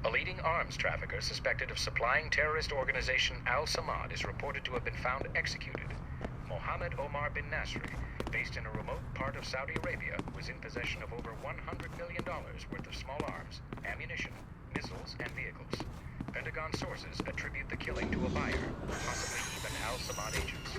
A leading arms trafficker suspected of supplying terrorist organization Al-Samad is reported to have been found executed. Mohammed Omar bin Nasri, based in a remote part of Saudi Arabia, was in possession of over $100 million worth of small arms, ammunition, missiles, and vehicles. Pentagon sources attribute the killing to a buyer, possibly even Al-Samad agents.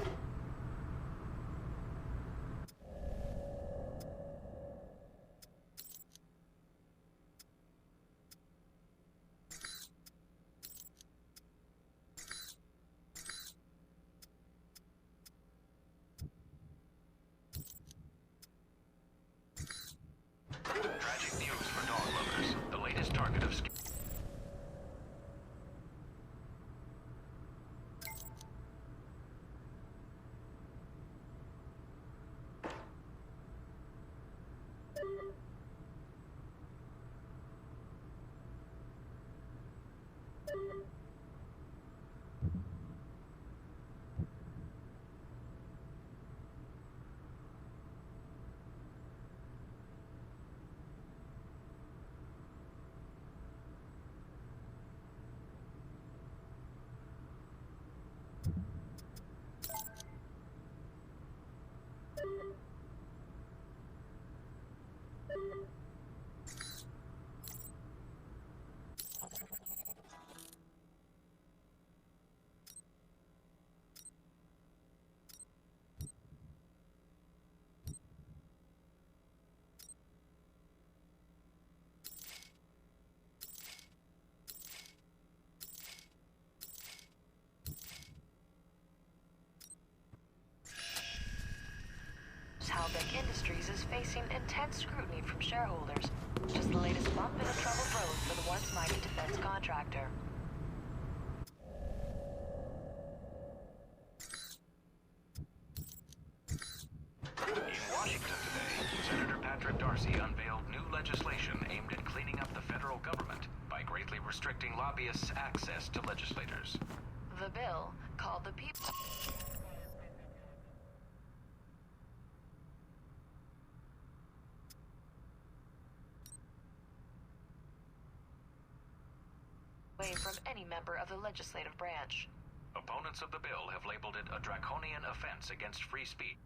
Tragic news for dog lovers. The latest target of... Halbeck Industries is facing intense scrutiny from shareholders. Just the latest bump in a troubled road for the once mighty defense contractor. In Washington today, Senator Patrick Darcy unveiled new legislation aimed at cleaning up the federal government by greatly restricting lobbyists' access to legislators. The bill, called the People... away from any member of the legislative branch. Opponents of the bill have labeled it a draconian offense against free speech.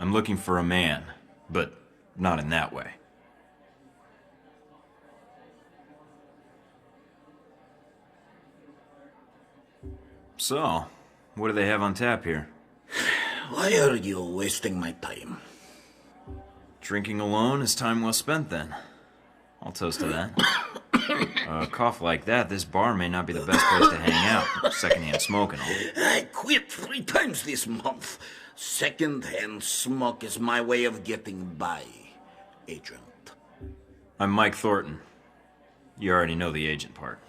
I'm looking for a man, but not in that way. So, what do they have on tap here? Why are you wasting my time? Drinking alone is time well spent, then. I'll toast to that. A cough like that, this bar may not be the best place to hang out. Secondhand smoking. I quit 3 times this month. Second-hand smoke is my way of getting by, Agent. I'm Mike Thornton. You already know the agent part.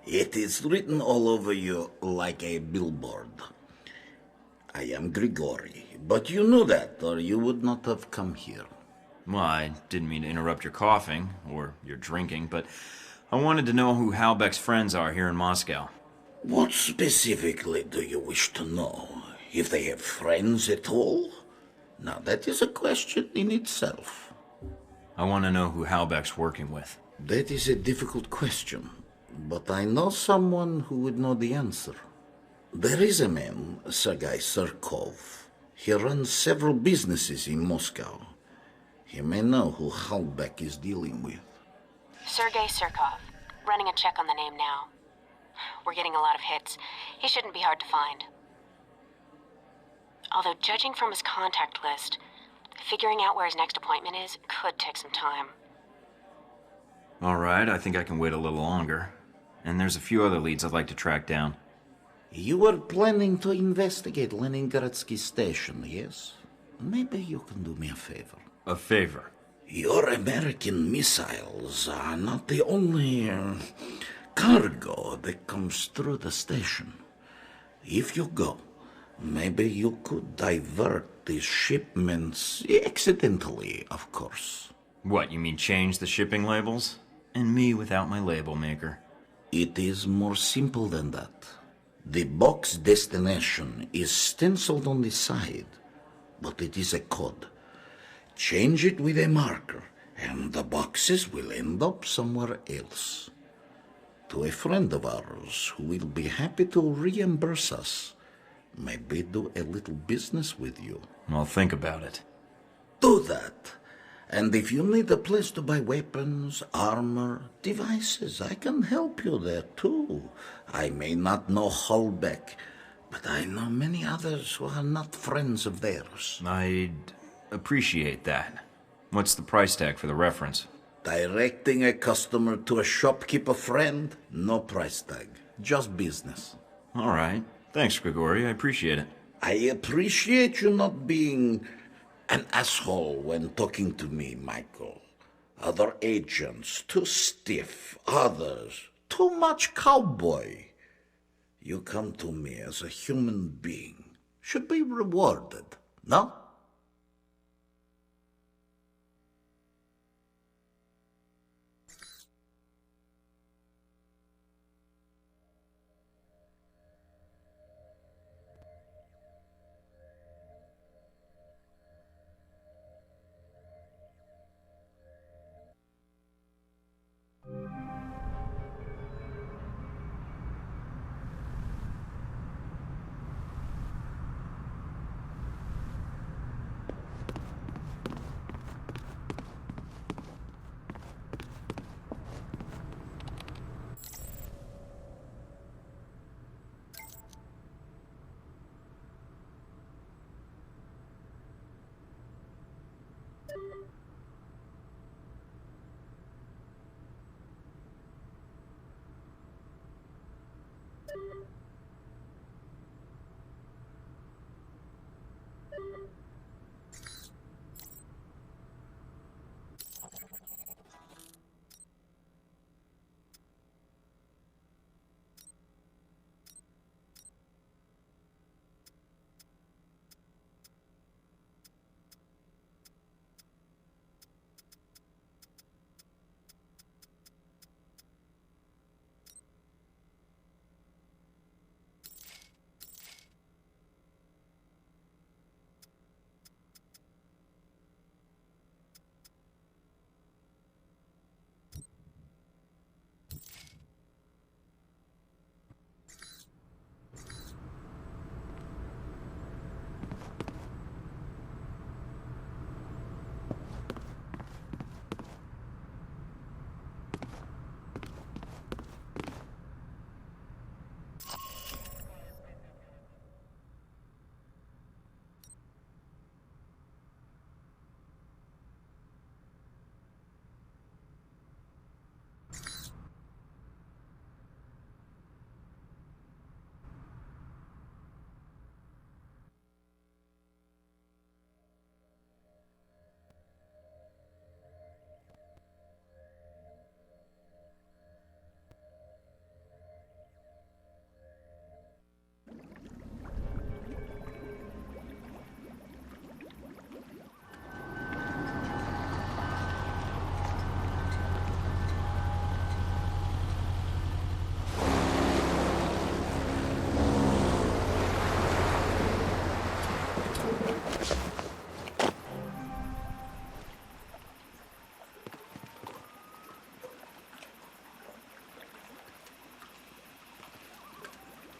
It is written all over you like a billboard. I am Grigori, but you knew that, or you would not have come here. Well, I didn't mean to interrupt your coughing, or your drinking, but I wanted to know who Halbeck's friends are here in Moscow. What specifically do you wish to know? If they have friends at all? Now, that is a question in itself. I want to know who Halbeck's working with. That is a difficult question, but I know someone who would know the answer. There is a man, Sergei Surkov. He runs several businesses in Moscow. He may know who Halbeck is dealing with. Sergei Surkov. Running a check on the name now. We're getting a lot of hits. He shouldn't be hard to find. Although, judging from his contact list, figuring out where his next appointment is could take some time. All right, I think I can wait a little longer. And there's a few other leads I'd like to track down. You were planning to investigate Leningradsky Station, yes? Maybe you can do me a favor. A favor? Your American missiles are not the only cargo that comes through the station. If you go, maybe you could divert these shipments accidentally, of course. What, you mean change the shipping labels? And me without my label maker. It is more simple than that. The box destination is stenciled on the side, but it is a code. Change it with a marker, and the boxes will end up somewhere else. To a friend of ours who will be happy to reimburse us, maybe do a little business with you. I'll think about it. Do that. And if you need a place to buy weapons, armor, devices, I can help you there too. I may not know Holbeck, but I know many others who are not friends of theirs. I'd appreciate that. What's the price tag for the reference? Directing a customer to a shopkeeper friend, no price tag, just business. All right. Thanks, Grigori. I appreciate it. I appreciate you not being an asshole when talking to me, Michael. Other agents, too stiff. Others, too much cowboy. You come to me as a human being. Should be rewarded, no?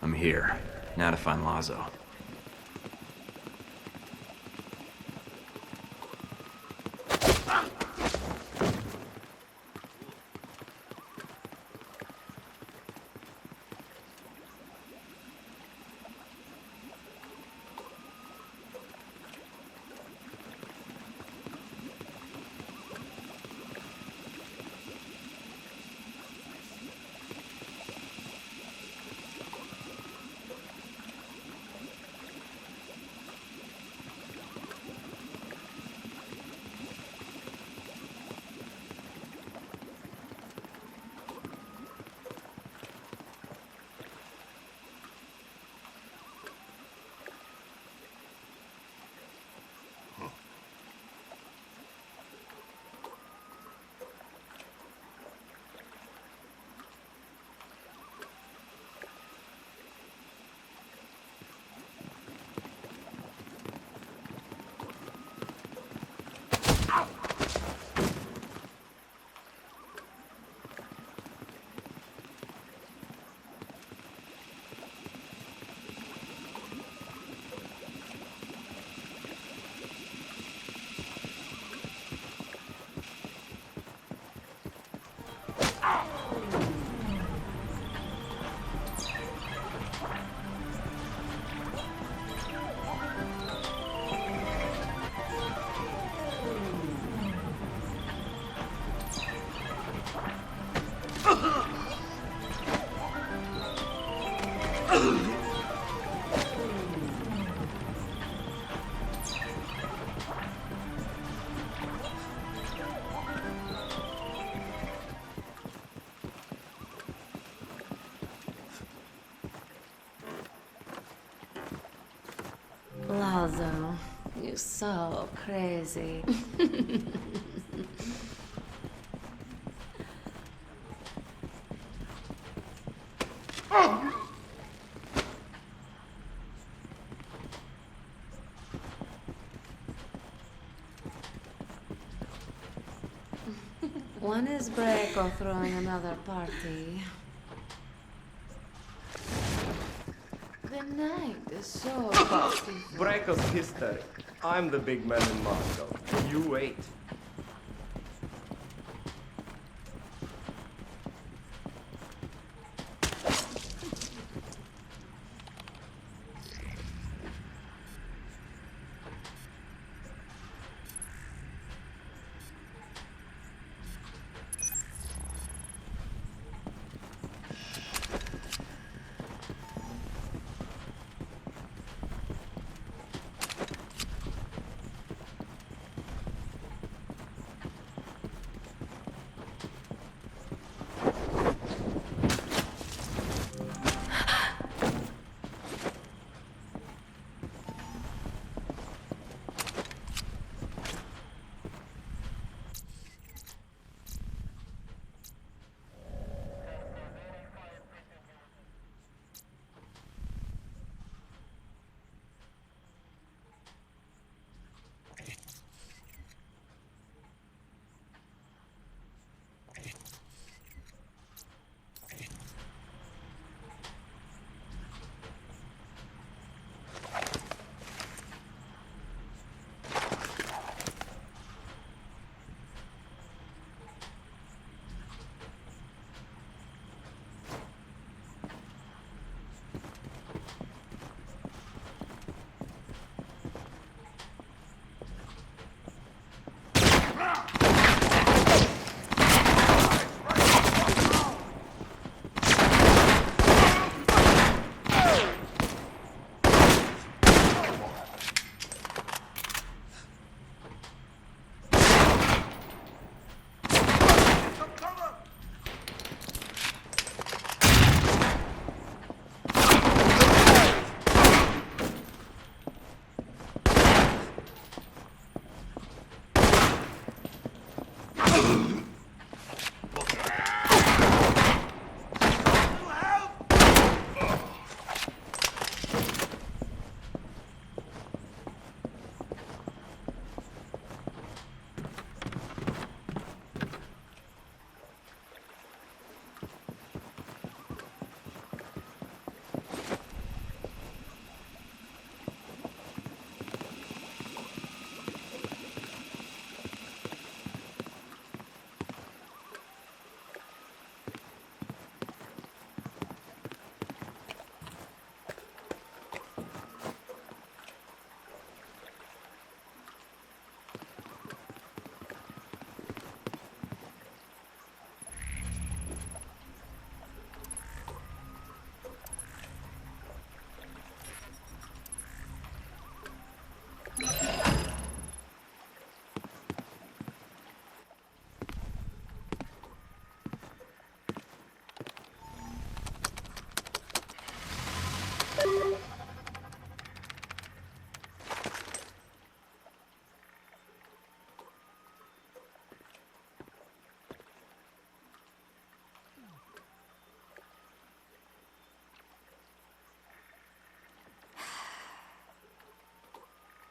I'm here. Now to find Lazo. Aldo, you're so crazy. One is Breako throwing another party. The night is so costly. Breako's hysteric. I'm the big man in Moscow. You wait.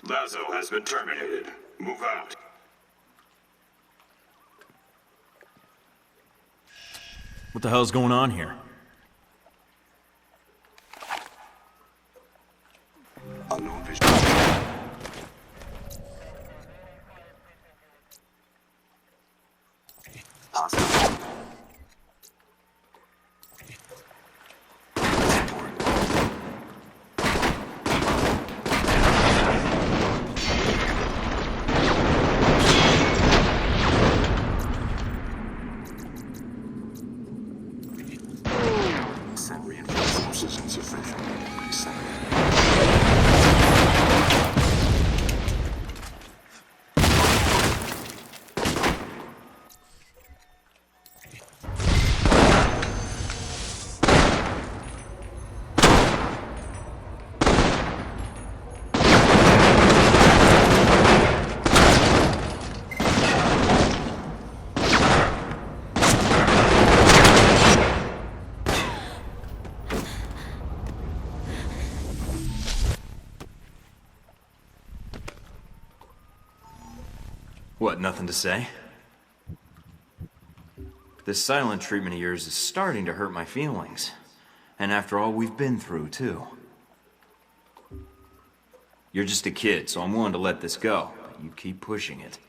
Lazo has been terminated. Move out. What the hell's going on here? Unknown vision. Hostile. Send reinforcements insufficient. What, nothing to say? This silent treatment of yours is starting to hurt my feelings. And after all we've been through, too. You're just a kid, so I'm willing to let this go. But you keep pushing it.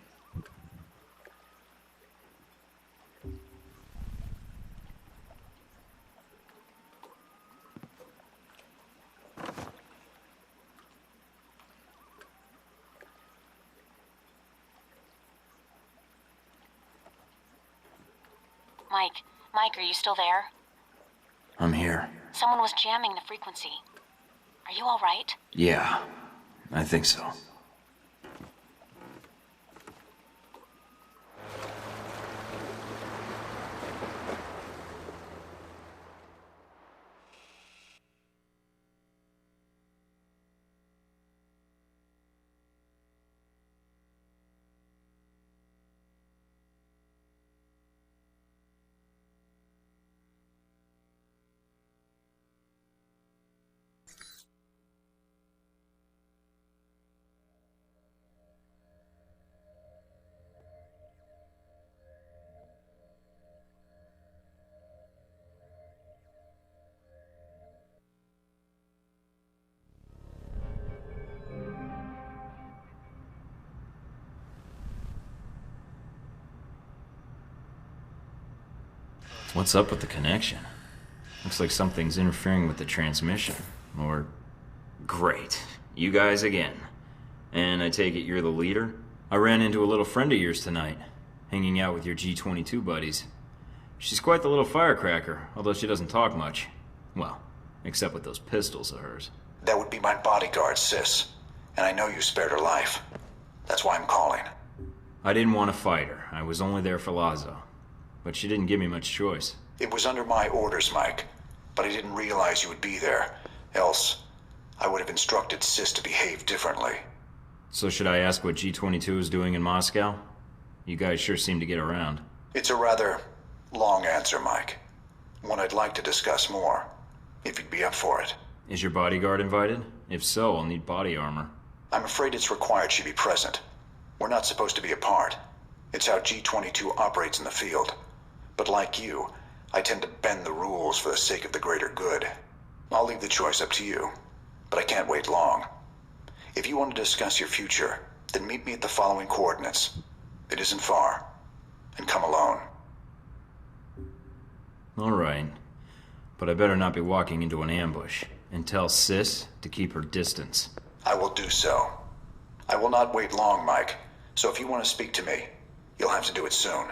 Mike, are you still there? I'm here. Someone was jamming the frequency. Are you all right? Yeah, I think so. What's up with the connection? Looks like something's interfering with the transmission. Or... Great. You guys again. And I take it you're the leader? I ran into a little friend of yours tonight, hanging out with your G22 buddies. She's quite the little firecracker, although she doesn't talk much. Well, except with those pistols of hers. That would be my bodyguard, sis. And I know you spared her life. That's why I'm calling. I didn't want to fight her. I was only there for Lazo. But she didn't give me much choice. It was under my orders, Mike. But I didn't realize you would be there. Else, I would have instructed Sis to behave differently. So should I ask what G22 is doing in Moscow? You guys sure seem to get around. It's a rather long answer, Mike. One I'd like to discuss more, if you'd be up for it. Is your bodyguard invited? If so, I'll need body armor. I'm afraid it's required she be present. We're not supposed to be apart. It's how G22 operates in the field. But like you, I tend to bend the rules for the sake of the greater good. I'll leave the choice up to you, but I can't wait long. If you want to discuss your future, then meet me at the following coordinates. It isn't far. And come alone. All right. But I better not be walking into an ambush. And tell Sis to keep her distance. I will do so. I will not wait long, Mike. So if you want to speak to me, you'll have to do it soon.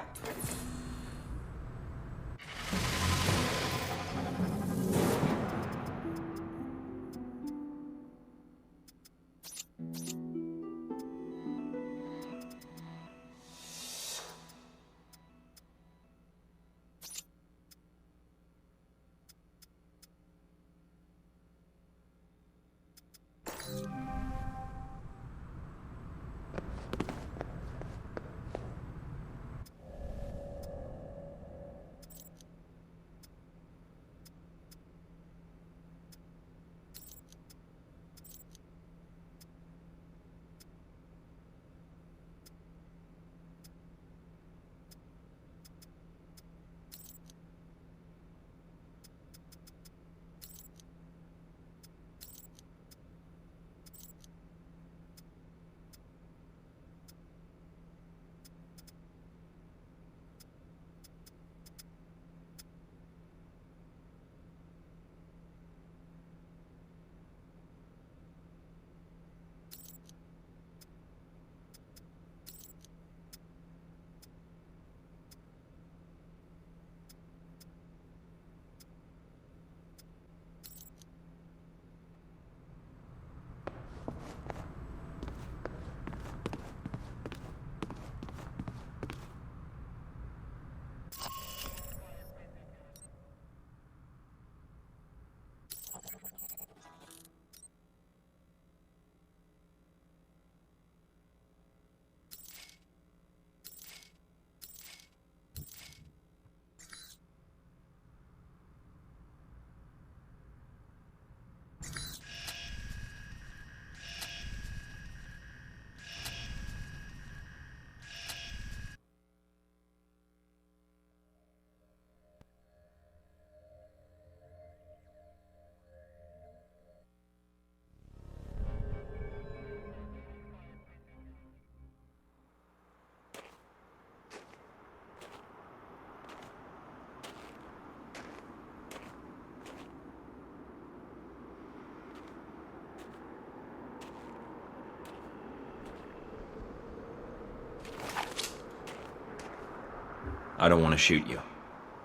I don't want to shoot you,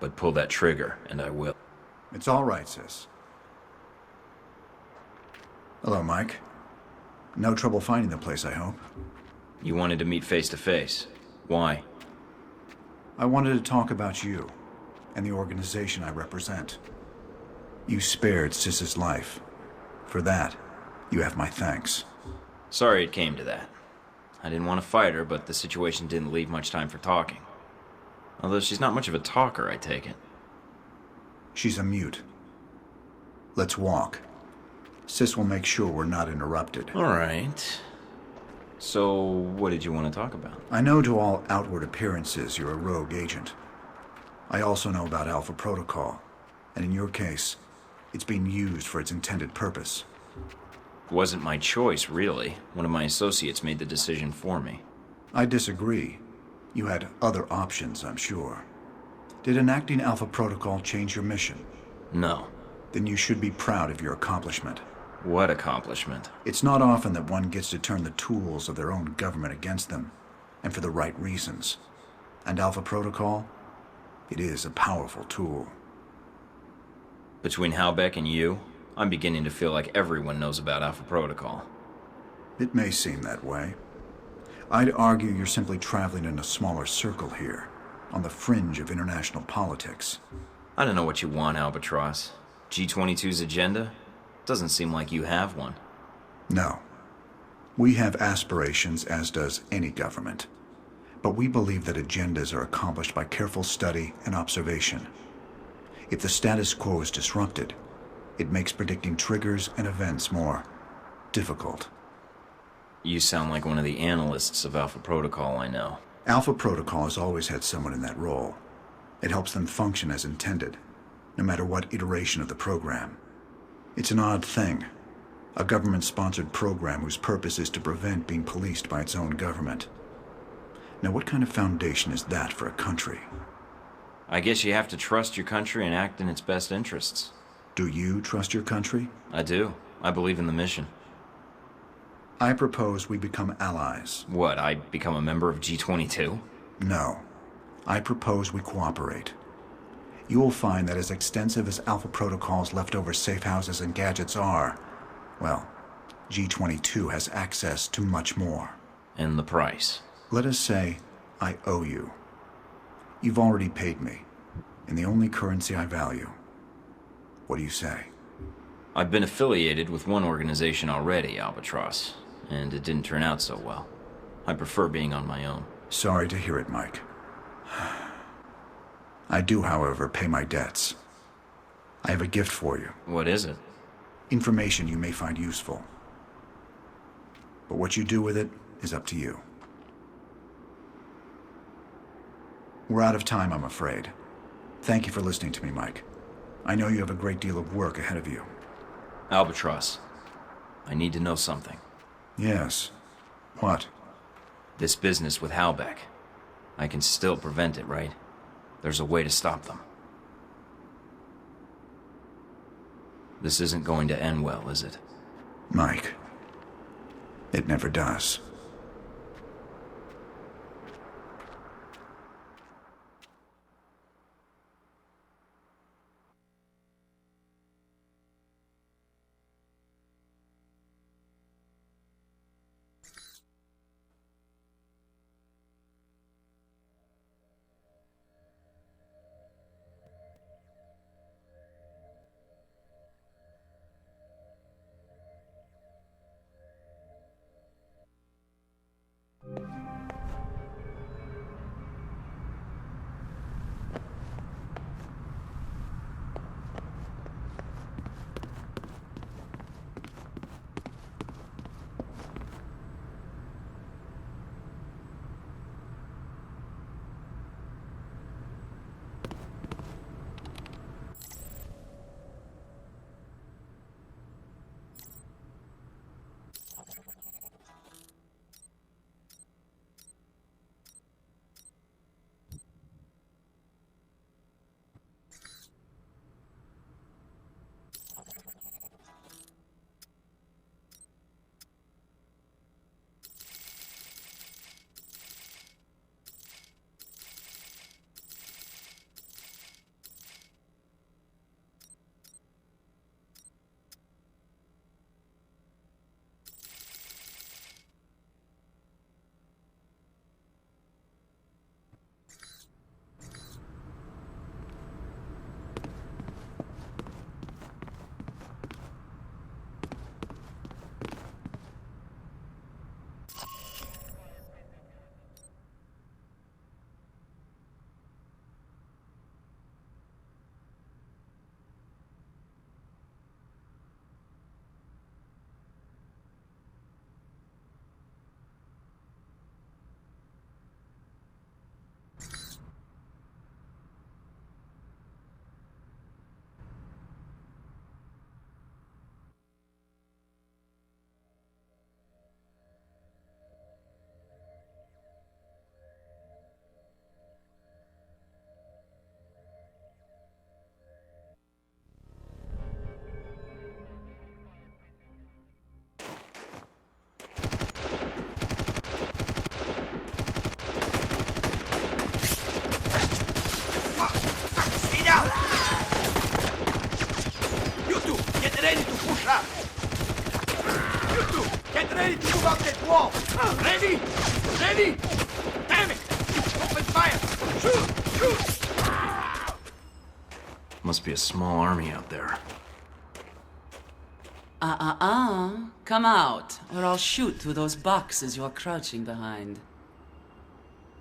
but pull that trigger, and I will. It's all right, sis. Hello, Mike. No trouble finding the place, I hope. You wanted to meet face to face. Why? I wanted to talk about you and the organization I represent. You spared Sis's life. For that, you have my thanks. Sorry it came to that. I didn't want to fight her, but the situation didn't leave much time for talking. Although she's not much of a talker, I take it. She's a mute. Let's walk. Sis will make sure we're not interrupted. All right. So, what did you want to talk about? I know to all outward appearances you're a rogue agent. I also know about Alpha Protocol, and in your case, it's being used for its intended purpose. It wasn't my choice, really. One of my associates made the decision for me. I disagree. You had other options, I'm sure. Did enacting Alpha Protocol change your mission? No. Then you should be proud of your accomplishment. What accomplishment? It's not often that one gets to turn the tools of their own government against them, and for the right reasons. And Alpha Protocol? It is a powerful tool. Between Halbeck and you, I'm beginning to feel like everyone knows about Alpha Protocol. It may seem that way. I'd argue you're simply traveling in a smaller circle here, on the fringe of international politics. I don't know what you want, Albatross. G22's agenda? Doesn't seem like you have one. No. We have aspirations, as does any government. But we believe that agendas are accomplished by careful study and observation. If the status quo is disrupted, it makes predicting triggers and events more difficult. You sound like one of the analysts of Alpha Protocol I know. Alpha Protocol has always had someone in that role. It helps them function as intended, no matter what iteration of the program. It's an odd thing. A government-sponsored program whose purpose is to prevent being policed by its own government. Now, what kind of foundation is that for a country? I guess you have to trust your country and act in its best interests. Do you trust your country? I do. I believe in the mission. I propose we become allies. What, I become a member of G22? No. I propose we cooperate. You will find that as extensive as Alpha Protocol's leftover safe houses and gadgets are, well, G22 has access to much more. And the price? Let us say I owe you. You've already paid me, in the only currency I value. What do you say? I've been affiliated with one organization already, Albatross, and it didn't turn out so well. I prefer being on my own. Sorry to hear it, Mike. I do, however, pay my debts. I have a gift for you. What is it? Information you may find useful. But what you do with it is up to you. We're out of time, I'm afraid. Thank you for listening to me, Mike. I know you have a great deal of work ahead of you. Albatross, I need to know something. Yes. What? This business with Halbeck. I can still prevent it, right? There's a way to stop them. This isn't going to end well, is it? Mike, it never does. wall! Ready? Ready? Damn it! Open fire! Shoot! Must be a small army out there. Come out, or I'll shoot through those boxes you're crouching behind.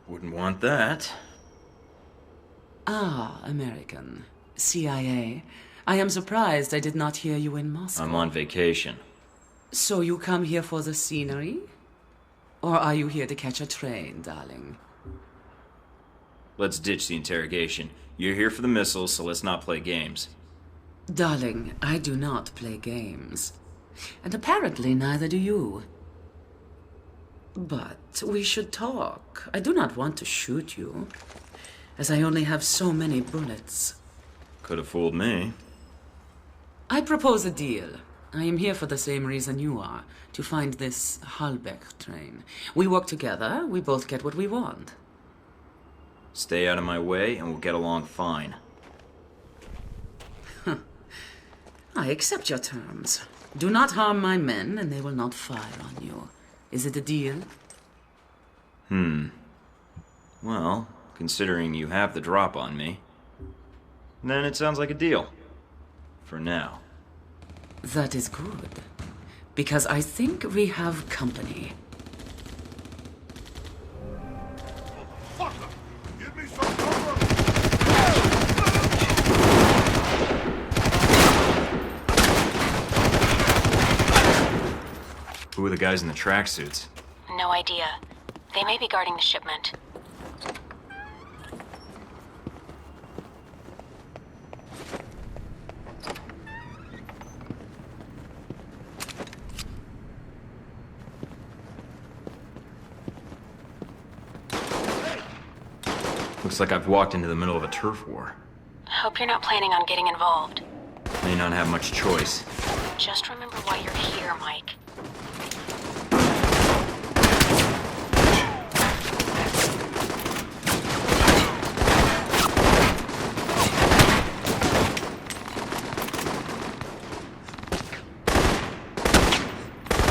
Wouldn't want that. American. CIA. I am surprised I did not hear you in Moscow. I'm on vacation. So you come here for the scenery? Or are you here to catch a train, darling? Let's ditch the interrogation. You're here for the missiles, so let's not play games. Darling, I do not play games. And apparently neither do you. But we should talk. I do not want to shoot you, as I only have so many bullets. Could have fooled me. I propose a deal. I am here for the same reason you are, to find this Halbeck train. We work together, we both get what we want. Stay out of my way, and we'll get along fine. I accept your terms. Do not harm my men, and they will not fire on you. Is it a deal? Well, considering you have the drop on me, then it sounds like a deal. For now. That is good. Because I think we have company. Give me some cover! Who are the guys in the tracksuits? No idea. They may be guarding the shipment. Looks like I've walked into the middle of a turf war. Hope you're not planning on getting involved. May not have much choice. Just remember why you're here, Mike.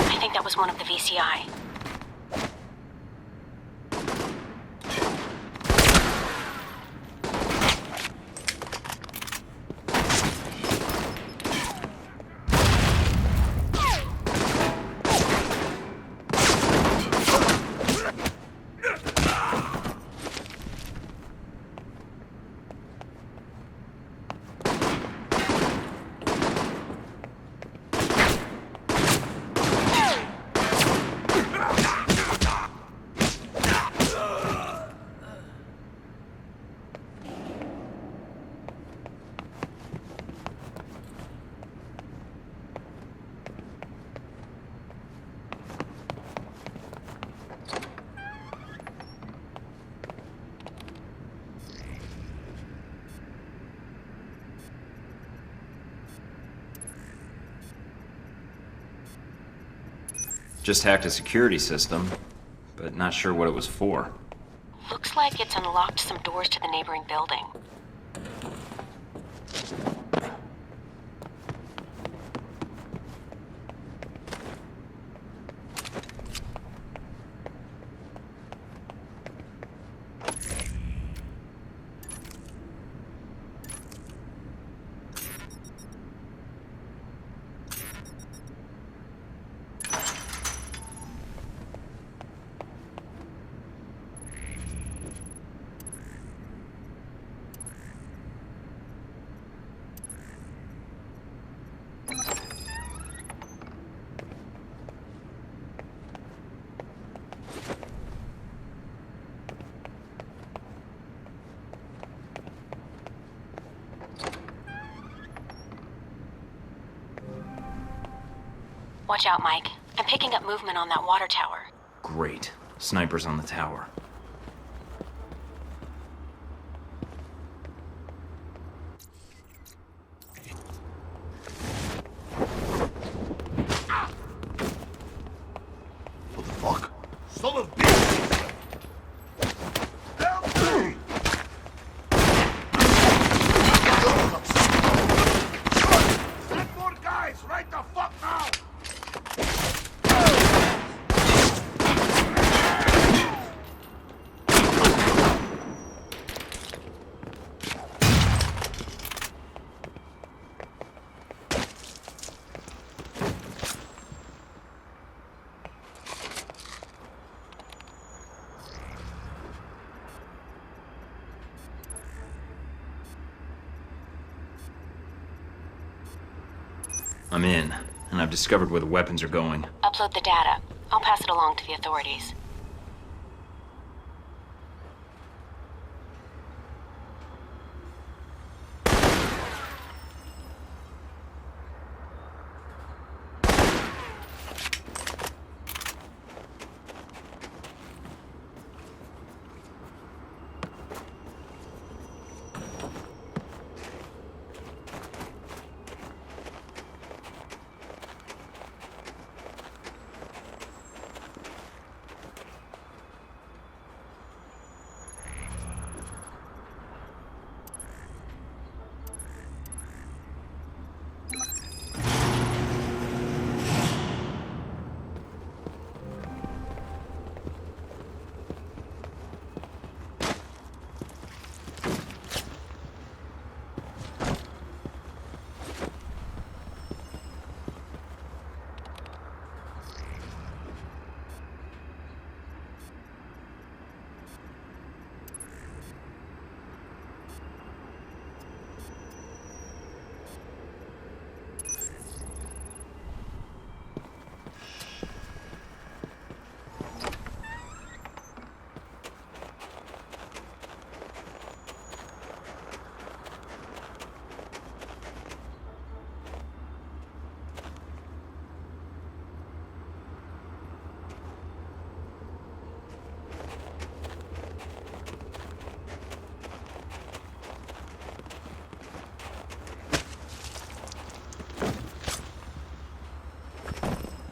I think that was one of the VCI. Just hacked a security system, but not sure what it was for. Looks like it's unlocked some doors to the neighboring building. Watch out, Mike. I'm picking up movement on that water tower. Great. Snipers on the tower. What the fuck? Son of bitch! Help me! Send more guys right the fuck now! I'm in, and I've discovered where the weapons are going. Upload the data. I'll pass it along to the authorities.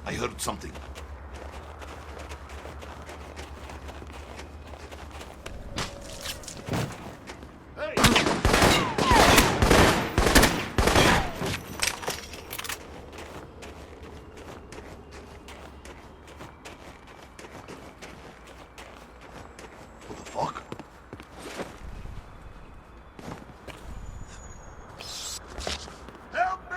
I heard something. What the fuck? Help me!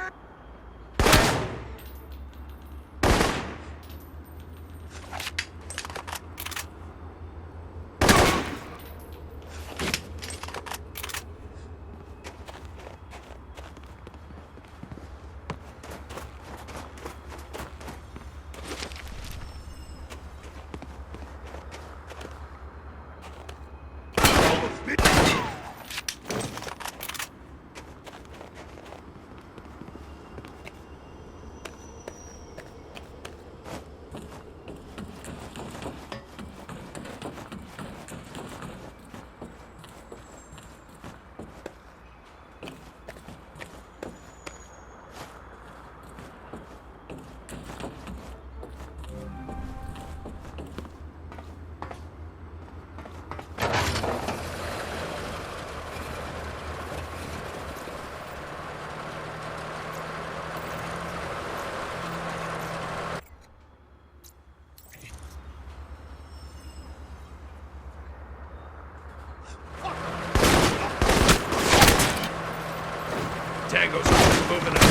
Tango's moving up.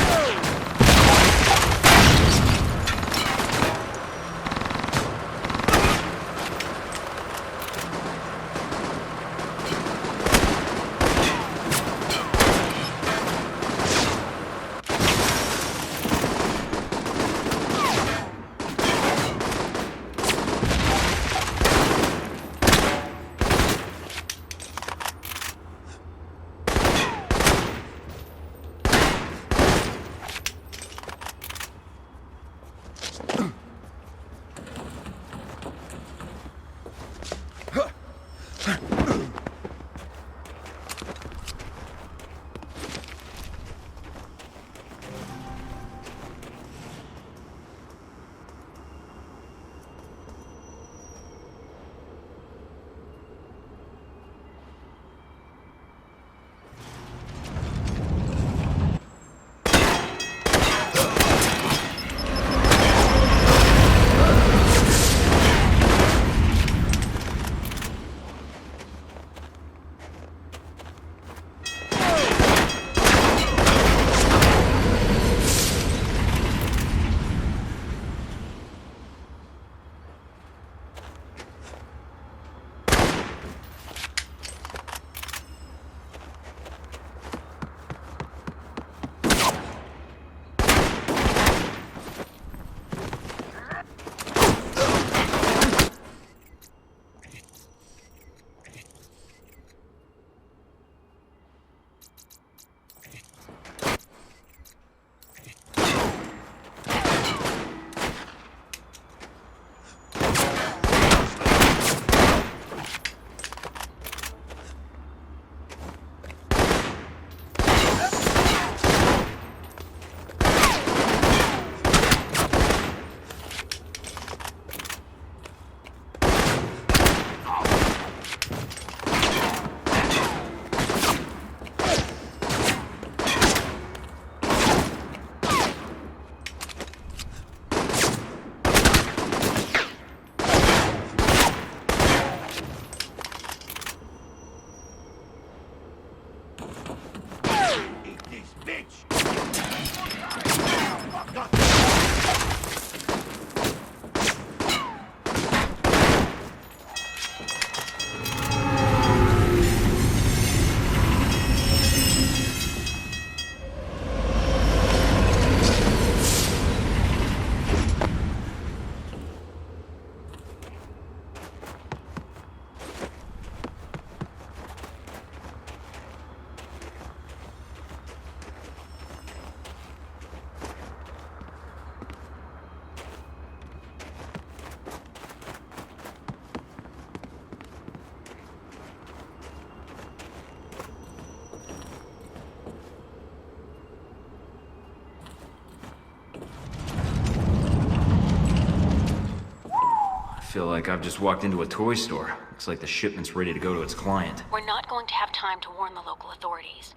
like I've just walked into a toy store. Looks like the shipment's ready to go to its client. We're not going to have time to warn the local authorities.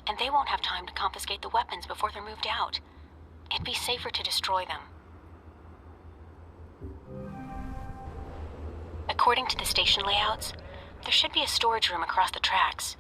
And they won't have time to confiscate the weapons before they're moved out. It'd be safer to destroy them. According to the station layouts, there should be a storage room across the tracks.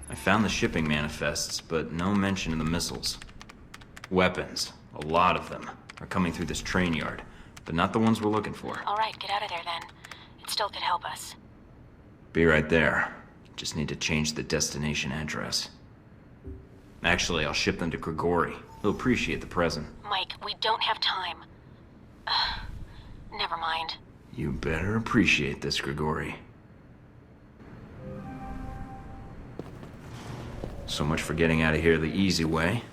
I found the shipping manifests, but no mention of the missiles. Weapons, a lot of them, are coming through this train yard, but not the ones we're looking for. All right, get out of there then. It still could help us. Be right there. Just need to change the destination address. Actually, I'll ship them to Grigori. He'll appreciate the present. Mike, we don't have time. Never mind. You better appreciate this, Grigori. So much for getting out of here the easy way.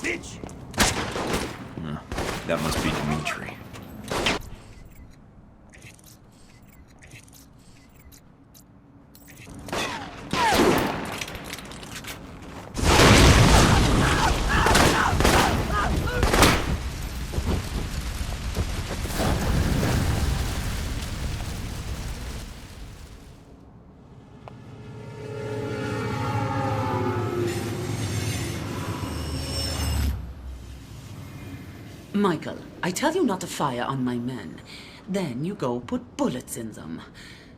Bitch! That must be Dmitri. Michael, I tell you not to fire on my men. Then you go put bullets in them.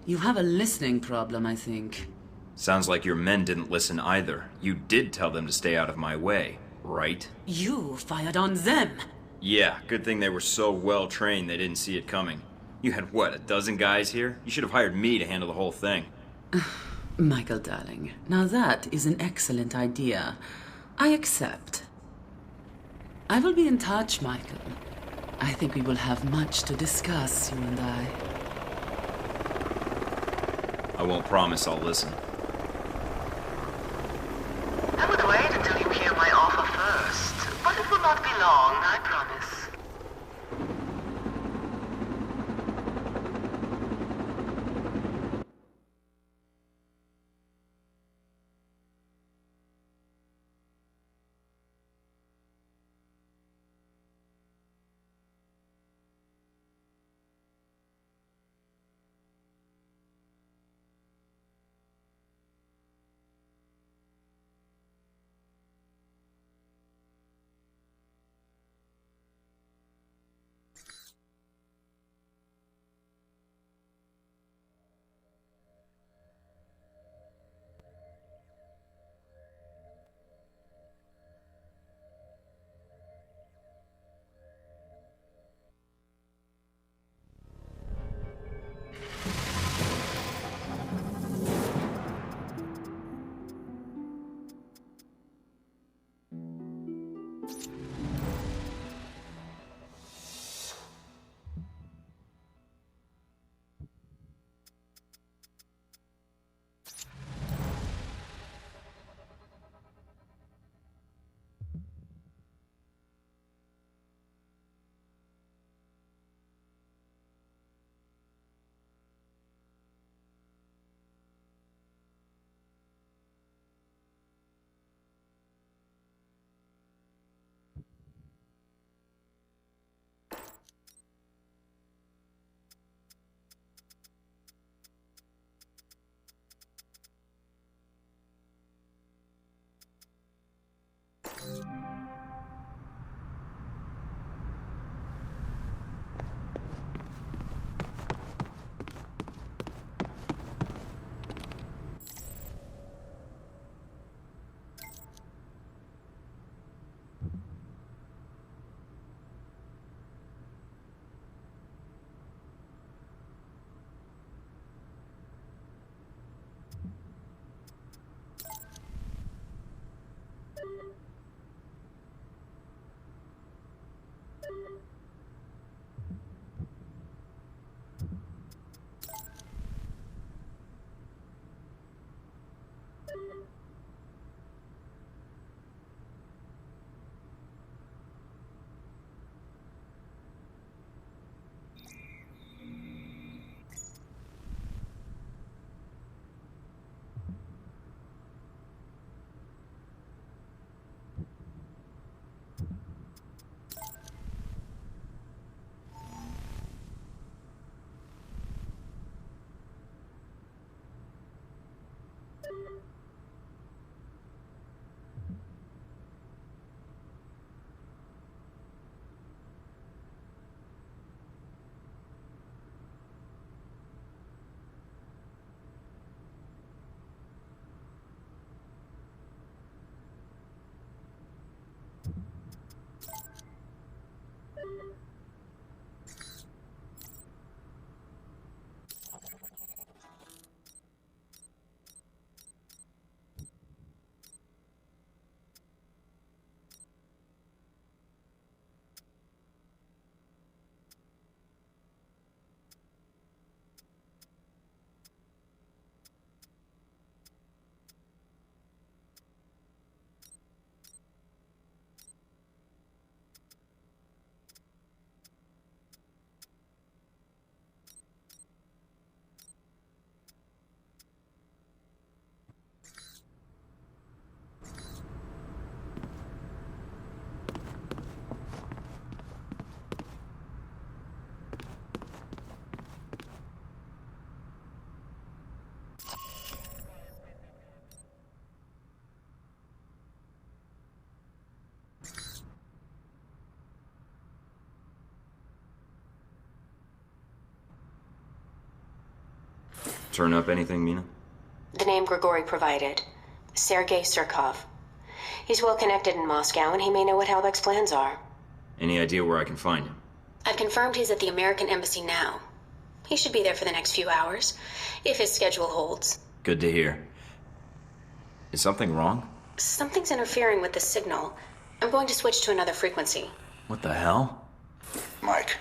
You have a listening problem, I think. Sounds like your men didn't listen either. You did tell them to stay out of my way, right? You fired on them! Yeah, good thing they were so well trained they didn't see it coming. You had what, a dozen guys here? You should have hired me to handle the whole thing. Michael, darling, now that is an excellent idea. I accept. I will be in touch, Michael. I think we will have much to discuss, you and I. I won't promise I'll listen. I would wait until you hear my offer first, but it will not be long, I promise. Turn up anything, Mina? The name Grigori provided. Sergei Surkov. He's well connected in Moscow, and he may know what Halbech's plans are. Any idea where I can find him? I've confirmed he's at the American Embassy now. He should be there for the next few hours, if his schedule holds. Good to hear. Is something wrong? Something's interfering with the signal. I'm going to switch to another frequency. What the hell? Mike,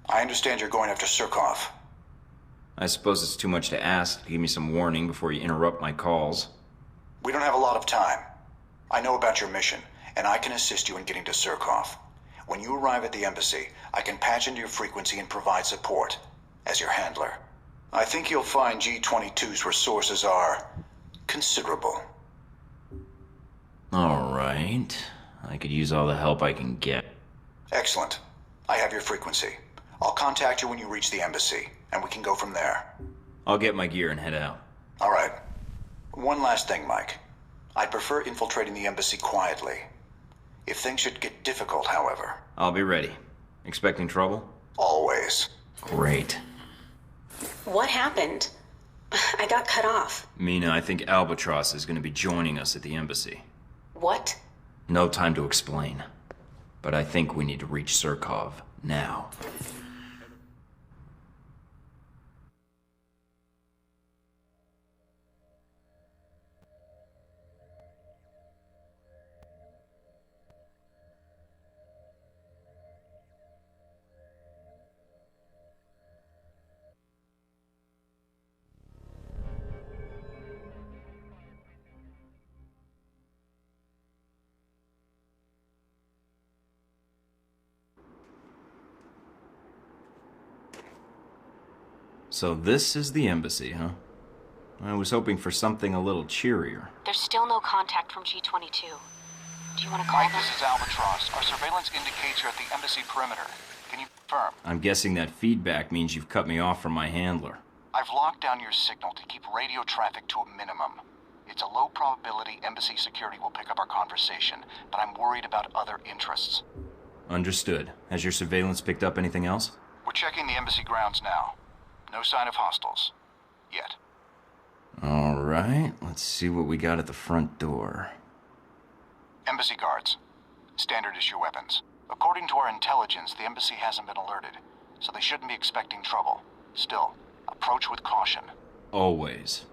I understand you're going after Surkov. I suppose it's too much to ask to give me some warning before you interrupt my calls. We don't have a lot of time. I know about your mission, and I can assist you in getting to Surkov. When you arrive at the embassy, I can patch into your frequency and provide support, as your handler. I think you'll find G-22's resources are considerable. All right. I could use all the help I can get. Excellent. I have your frequency. I'll contact you when you reach the embassy, and we can go from there. I'll get my gear and head out. All right. One last thing, Mike. I'd prefer infiltrating the embassy quietly. If things should get difficult, however... I'll be ready. Expecting trouble? Always. Great. What happened? I got cut off. Mina, I think Albatross is going to be joining us at the embassy. What? No time to explain. But I think we need to reach Surkov now. So this is the embassy, huh? I was hoping for something a little cheerier. There's still no contact from G-22. Do you want to call Mike, them? this is Albatross. Our surveillance indicates you're at the embassy perimeter. Can you confirm? I'm guessing that feedback means you've cut me off from my handler. I've locked down your signal to keep radio traffic to a minimum. It's a low probability embassy security will pick up our conversation, but I'm worried about other interests. Understood. Has your surveillance picked up anything else? We're checking the embassy grounds now. No sign of hostiles. Yet. All right, let's see what we got at the front door. Embassy guards. Standard issue weapons. According to our intelligence, the embassy hasn't been alerted, so they shouldn't be expecting trouble. Still, approach with caution. Always.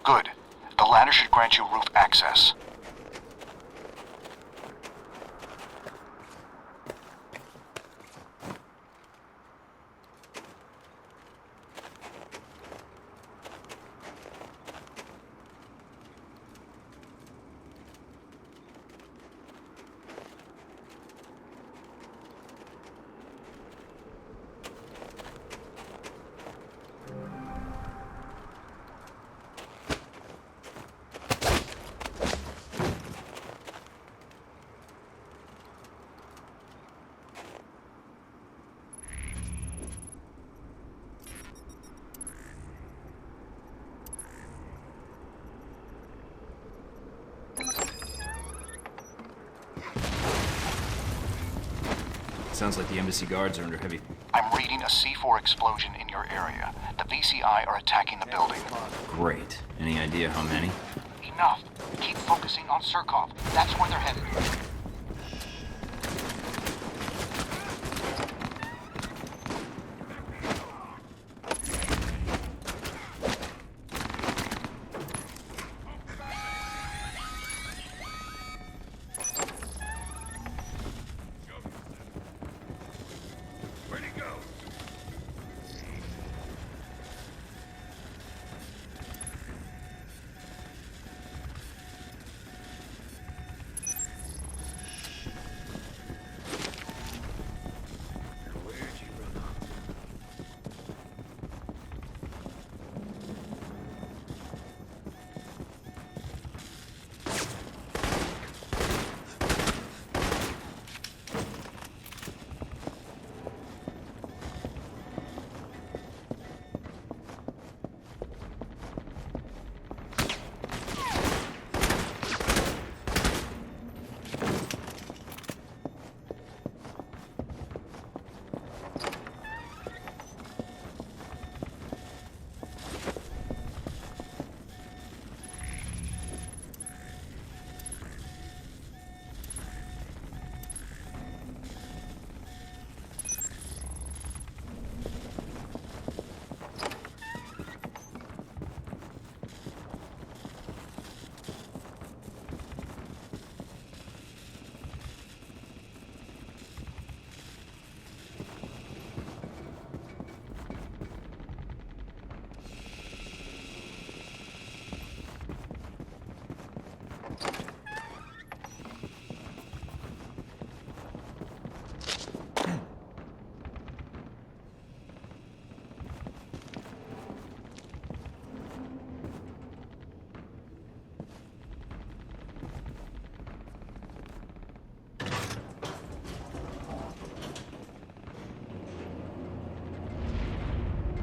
Good. The ladder should grant you roof access. Sounds like the embassy guards are under heavy... I'm reading a C4 explosion in your area. The VCI are attacking the building. Great. Any idea how many? Enough. Keep focusing on Surkov. That's where they're headed.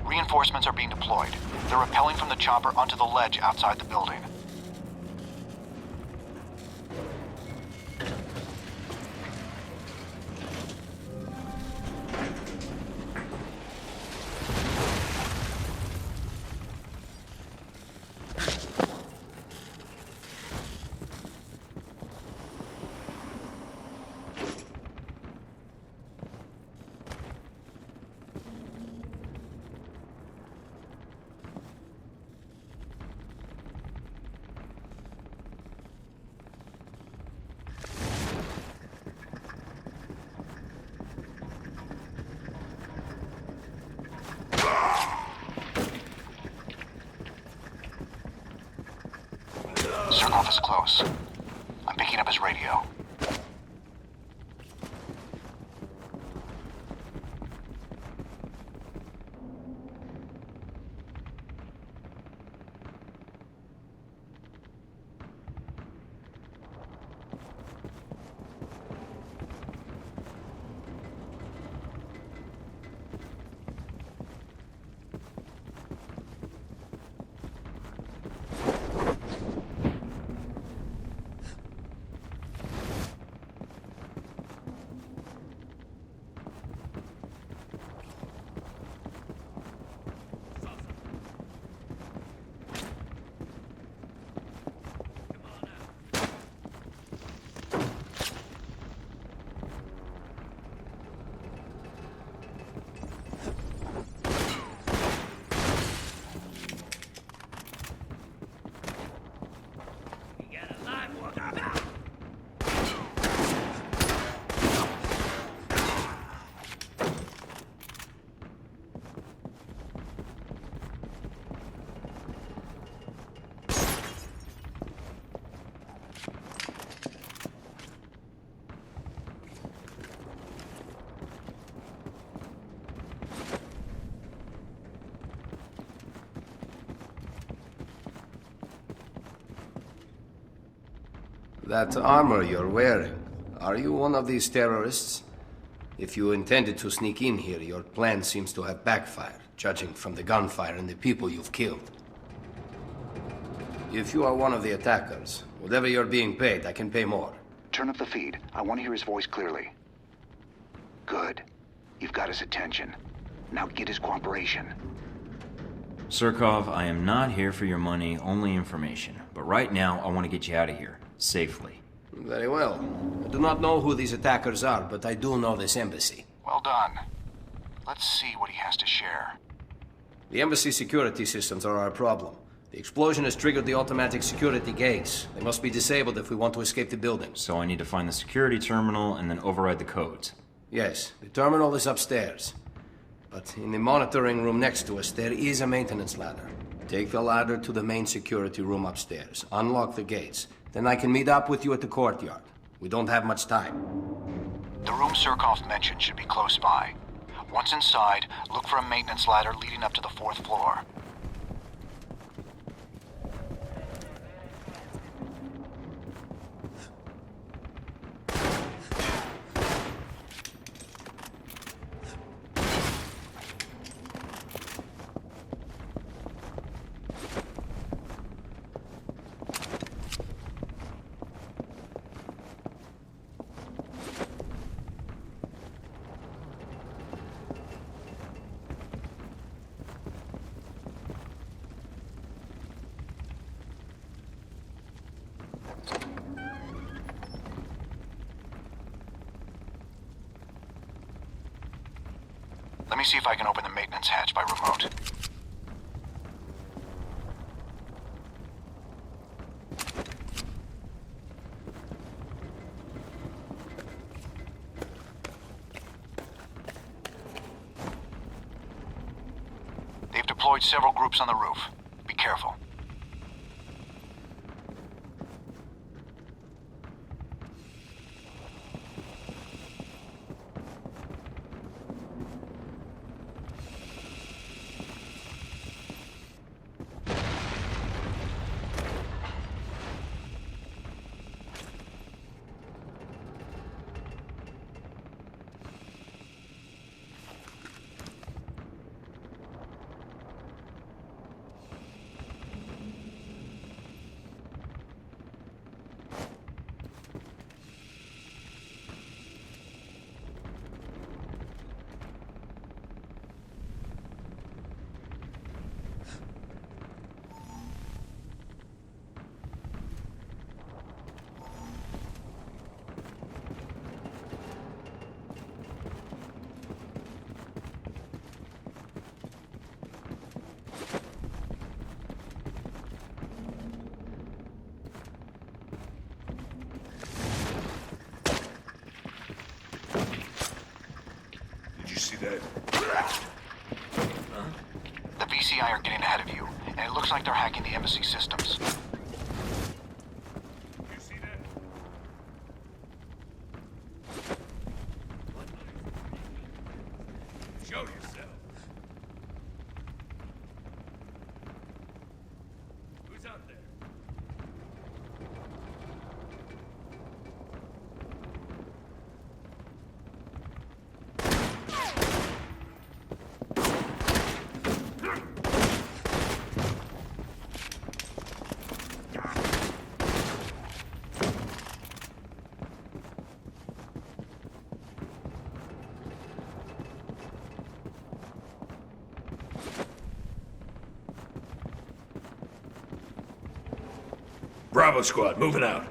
Reinforcements are being deployed. They're rappelling from the chopper onto the ledge outside the building. Surkov is close. I'm picking up his radio. That armor you're wearing, are you one of these terrorists? If you intended to sneak in here, your plan seems to have backfired, judging from the gunfire and the people you've killed. If you are one of the attackers, whatever you're being paid, I can pay more. Turn up the feed. I want to hear his voice clearly. Good. You've got his attention. Now get his cooperation. Surkov, I am not here for your money, only information. But right now, I want to get you out of here, safely. Very well. I do not know who these attackers are, but I do know this embassy. Well done. Let's see what he has to share. The embassy security systems are our problem. The explosion has triggered the automatic security gates. They must be disabled if we want to escape the building. So I need to find the security terminal and then override the codes. Yes, the terminal is upstairs. But in the monitoring room next to us, there is a maintenance ladder. Take the ladder to the main security room upstairs. Unlock the gates. Then I can meet up with you at the courtyard. We don't have much time. The room Surkov mentioned should be close by. Once inside, look for a maintenance ladder leading up to the 4th floor. Let me see if I can open the maintenance hatch by remote. They've deployed several groups on the roof. Be careful. You see that? The VCI are getting ahead of you, and it looks like they're hacking the embassy systems. You see that? Show yourself. Who's out there? Bravo squad, moving out.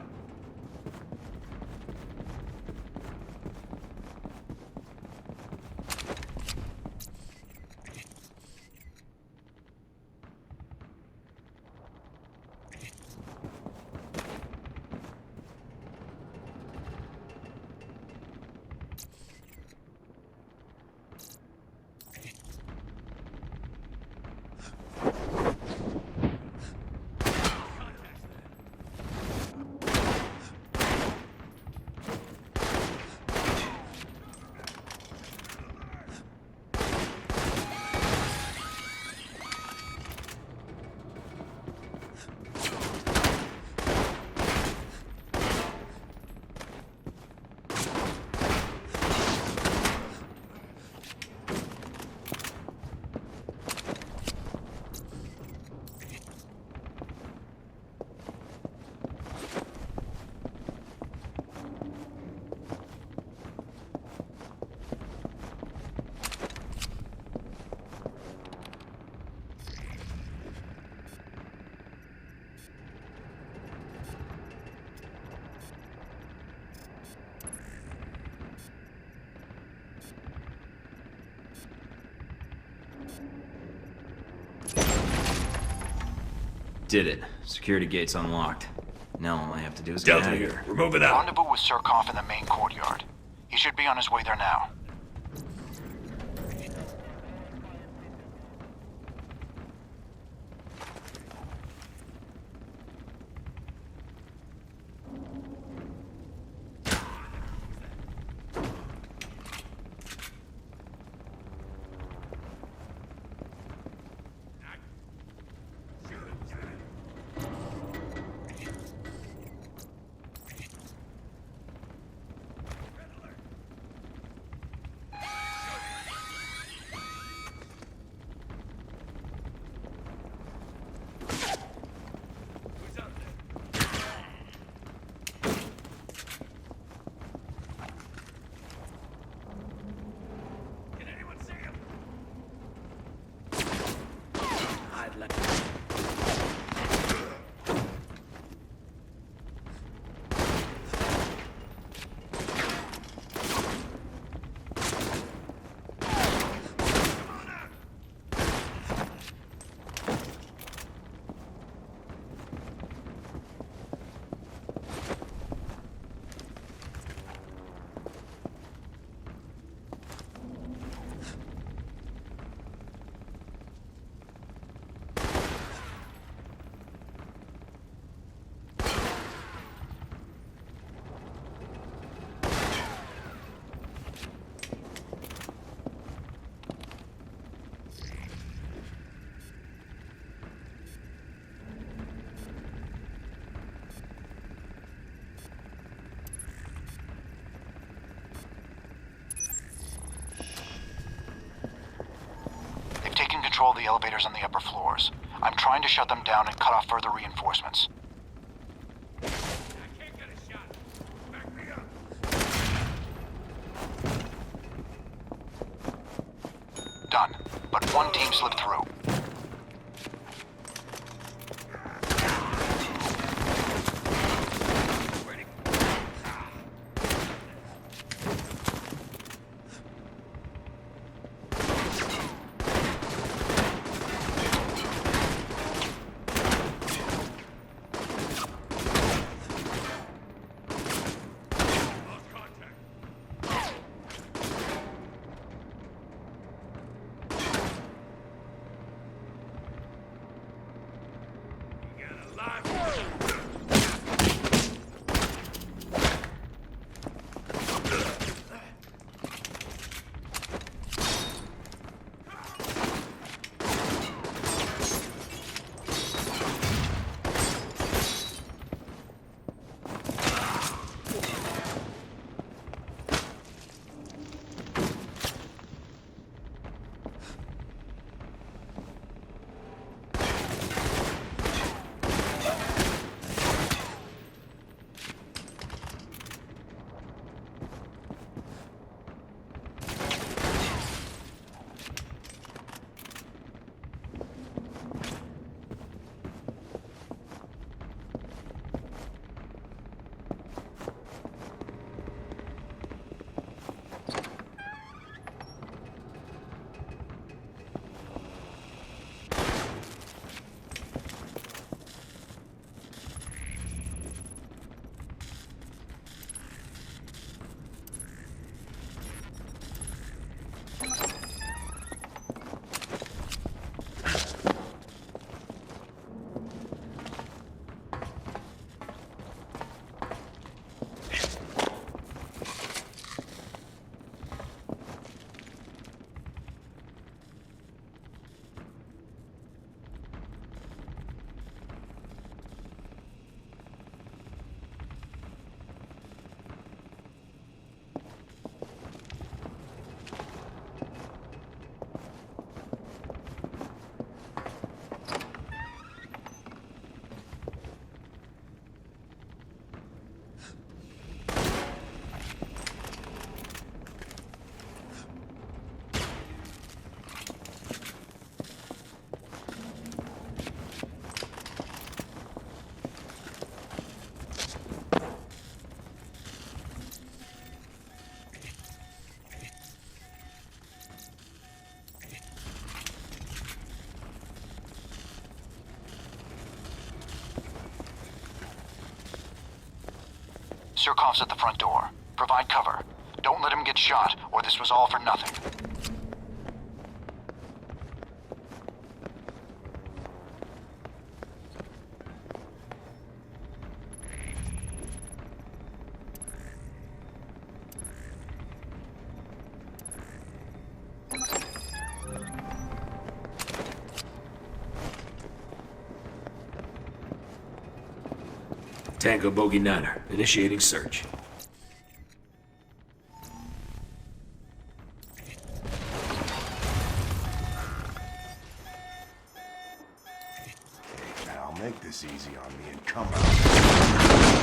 Did it. Security gate's unlocked. Now all I have to do is get out of here. We're moving out. Rendezvous with Surkoff in the main courtyard. He should be on his way there now. Control the elevators on the upper floors. I'm trying to shut them down and cut off further reinforcements. Done. But one team slipped through. Surkov's at the front door. Provide cover. Don't let him get shot, or this was all for nothing. Tango Bogey Niner, initiating search. Now make this easy on me and come out.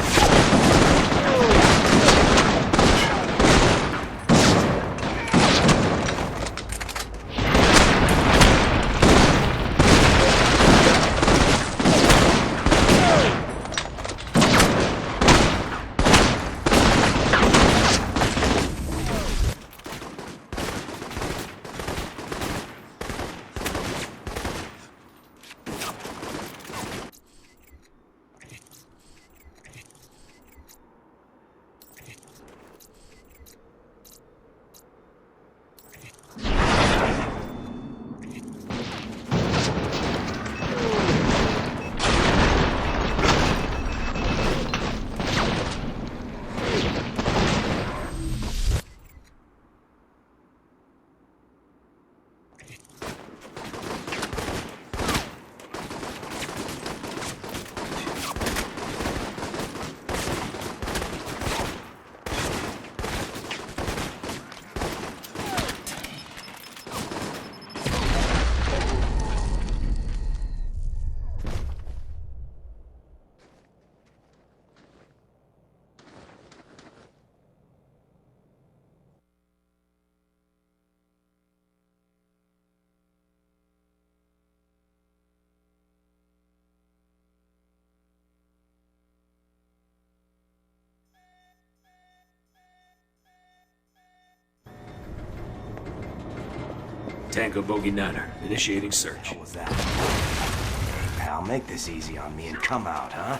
Tango Bogey Niner, initiating search. What was that? Hey, pal, make this easy on me and come out, huh?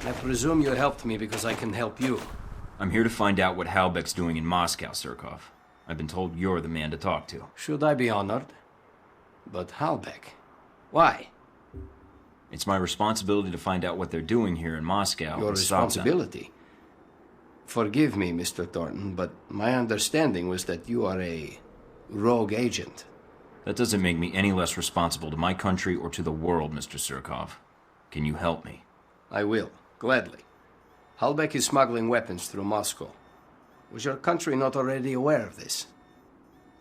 I presume you helped me because I can help you. I'm here to find out what Halbeck's doing in Moscow, Surkov. I've been told you're the man to talk to. Should I be honored? But Halbeck? Why? It's my responsibility to find out what they're doing here in Moscow. Your and stop them. responsibility? Forgive me, Mr. Thornton, but my understanding was that you are a rogue agent. That doesn't make me any less responsible to my country or to the world, Mr. Surkov. Can you help me? I will, gladly. Halbeck is smuggling weapons through Moscow. Was your country not already aware of this?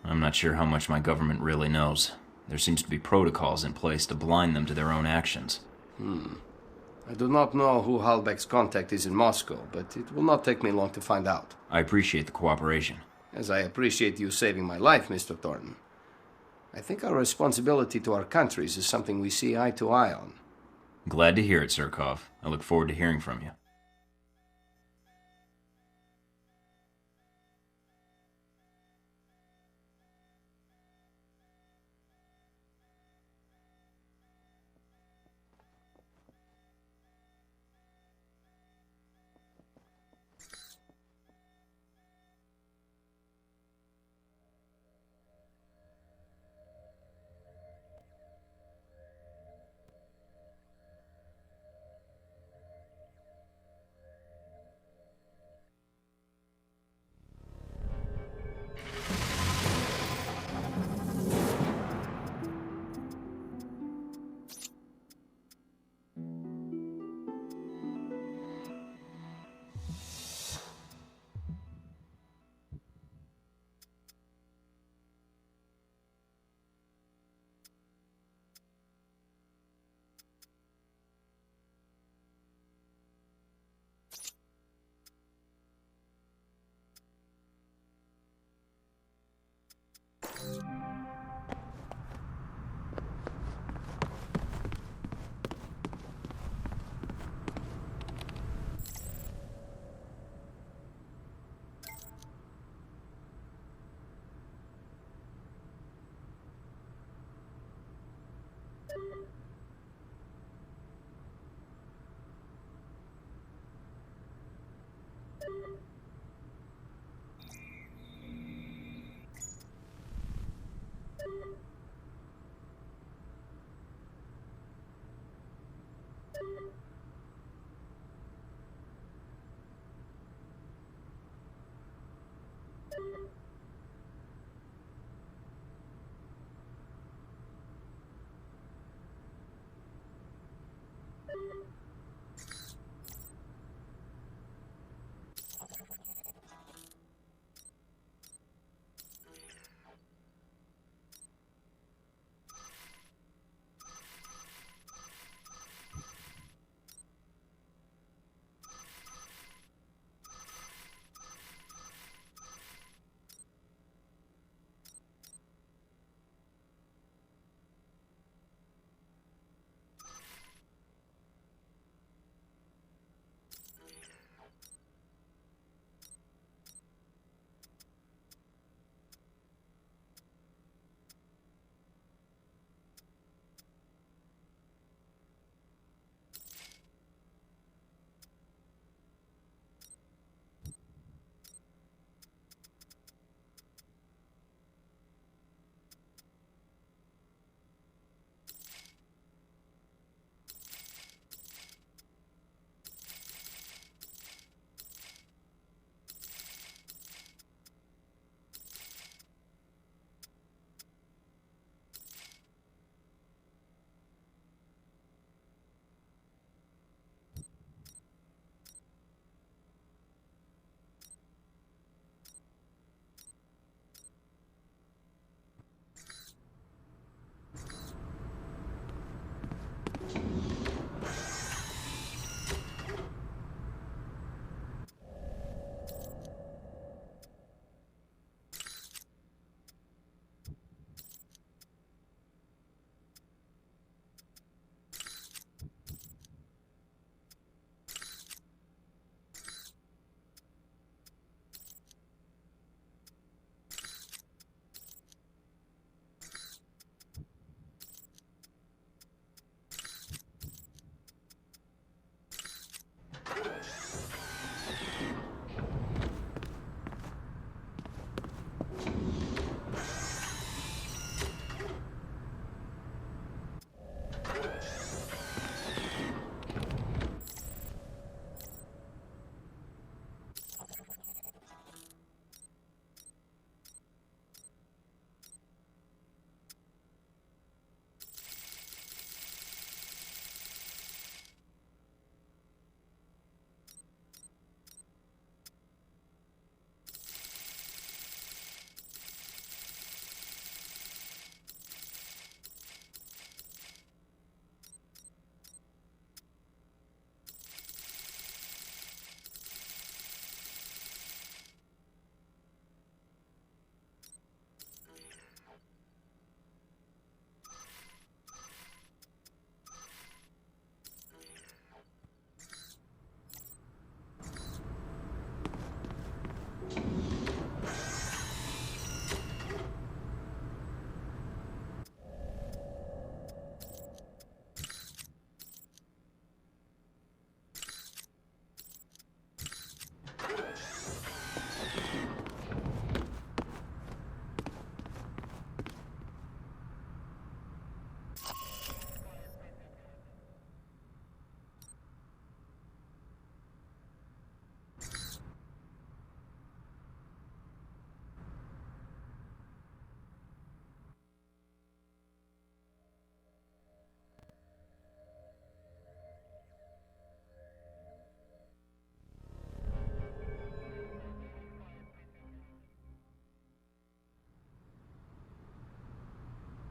I'm not sure how much my government really knows. There seems to be protocols in place to blind them to their own actions. I do not know who Halbeck's contact is in Moscow, but it will not take me long to find out. I appreciate the cooperation. As I appreciate you saving my life, Mr. Thornton. I think our responsibility to our countries is something we see eye to eye on. Glad to hear it, Surkov. I look forward to hearing from you.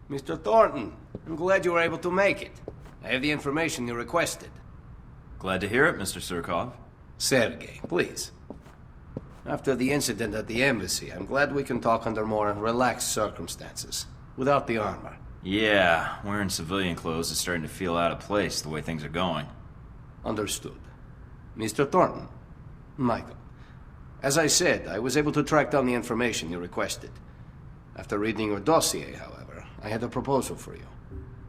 Mr. Thornton, I'm glad you were able to make it. I have the information you requested. Glad to hear it, Mr. Surkov. Sergei, please. After the incident at the embassy, I'm glad we can talk under more relaxed circumstances, without the armor. Yeah, wearing civilian clothes is starting to feel out of place the way things are going. Understood. Mr. Thornton, Michael, as I said, I was able to track down the information you requested. After reading your dossier, however, I had a proposal for you.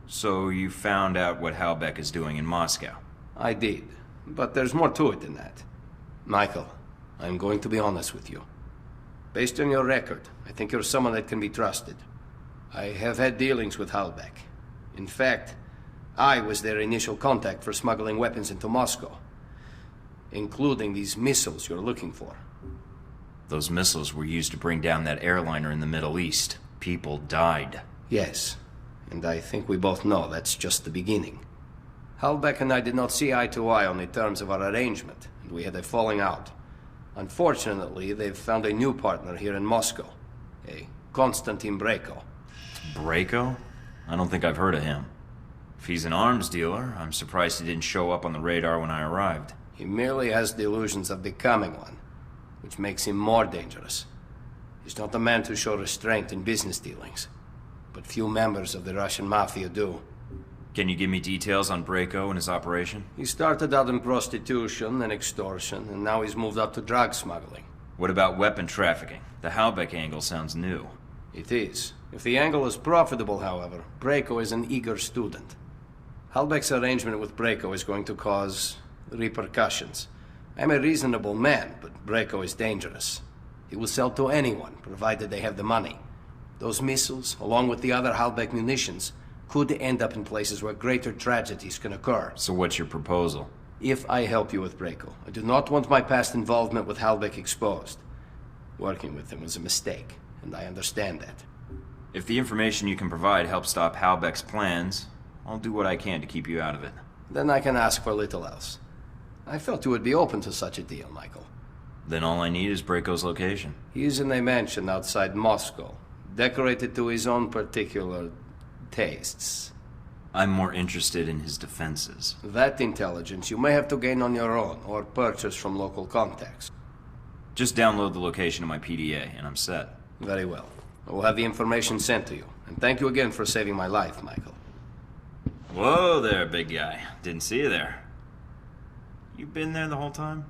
So you found out what Halbeck is doing in Moscow? I did, but there's more to it than that. Michael, I'm going to be honest with you. Based on your record, I think you're someone that can be trusted. I have had dealings with Halbech. In fact, I was their initial contact for smuggling weapons into Moscow, including these missiles you're looking for. Those missiles were used to bring down that airliner in the Middle East. People died. Yes, and I think we both know that's just the beginning. Halbech and I did not see eye to eye on the terms of our arrangement, and we had a falling out. Unfortunately, they've found a new partner here in Moscow, a Konstantin Breko. Breko? I don't think I've heard of him. If he's an arms dealer, I'm surprised he didn't show up on the radar when I arrived. He merely has delusions of becoming one, which makes him more dangerous. He's not the man to show restraint in business dealings, but few members of the Russian mafia do. Can you give me details on Breko and his operation? He started out in prostitution and extortion, and now he's moved up to drug smuggling. What about weapon trafficking? The Halbech angle sounds new. It is. If the angle is profitable, however, Breko is an eager student. Halbech's arrangement with Breko is going to cause repercussions. I'm a reasonable man, but Breko is dangerous. He will sell to anyone, provided they have the money. Those missiles, along with the other Halbech munitions, could end up in places where greater tragedies can occur. So what's your proposal? If I help you with Breko, I do not want my past involvement with Halbech exposed. Working with him was a mistake, and I understand that. If the information you can provide helps stop Halbech's plans, I'll do what I can to keep you out of it. Then I can ask for little else. I felt you would be open to such a deal, Michael. Then all I need is Breko's location. He is in a mansion outside Moscow, decorated to his own particular tastes. I'm more interested in his defenses. That intelligence you may have to gain on your own, or purchase from local contacts. Just download the location of my PDA, and I'm set. Very well. I will have the information sent to you. And thank you again for saving my life, Michael. Whoa there, big guy. Didn't see you there. You been there the whole time?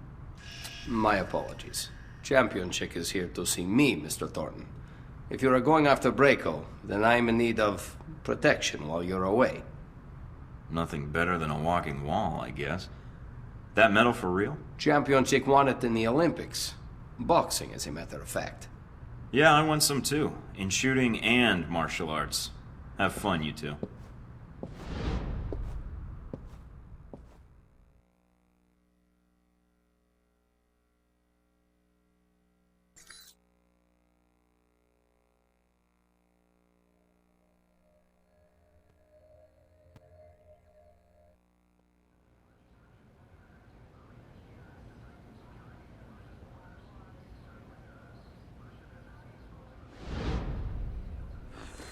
My apologies. Champion Chick is here to see me, Mr. Thornton. If you are going after Breko, then I am in need of protection while you're away. Nothing better than a walking wall, I guess. That medal for real? Champion Chick won it in the Olympics. Boxing, as a matter of fact. Yeah, I won some too. In shooting and martial arts. Have fun, you two.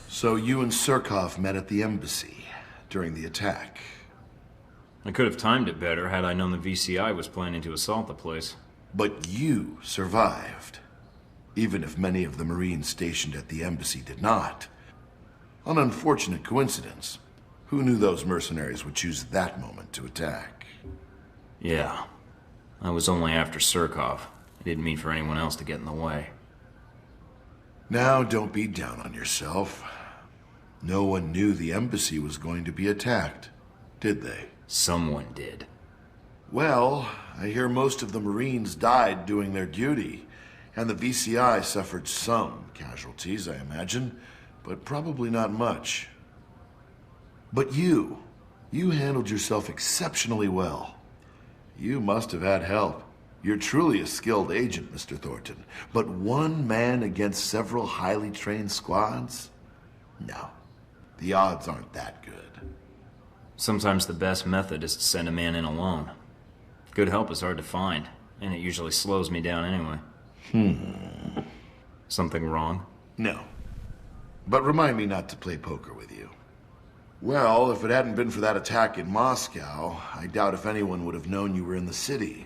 So you and Surkov met at the embassy during the attack. I could have timed it better had I known the VCI was planning to assault the place. But you survived, even if many of the Marines stationed at the embassy did not. An unfortunate coincidence. Who knew those mercenaries would choose that moment to attack? Yeah. I was only after Surkov. I didn't mean for anyone else to get in the way. Now, don't be down on yourself. No one knew the embassy was going to be attacked, did they? Someone did. Well, I hear most of the Marines died doing their duty, and the VCI suffered some casualties, I imagine, but probably not much. But you handled yourself exceptionally well. You must have had help. You're truly a skilled agent, Mr. Thornton. But one man against several highly trained squads? No. The odds aren't that good. Sometimes the best method is to send a man in alone. Good help is hard to find, and it usually slows me down anyway. Something wrong? No. But remind me not to play poker with you. Well, if it hadn't been for that attack in Moscow, I doubt if anyone would have known you were in the city.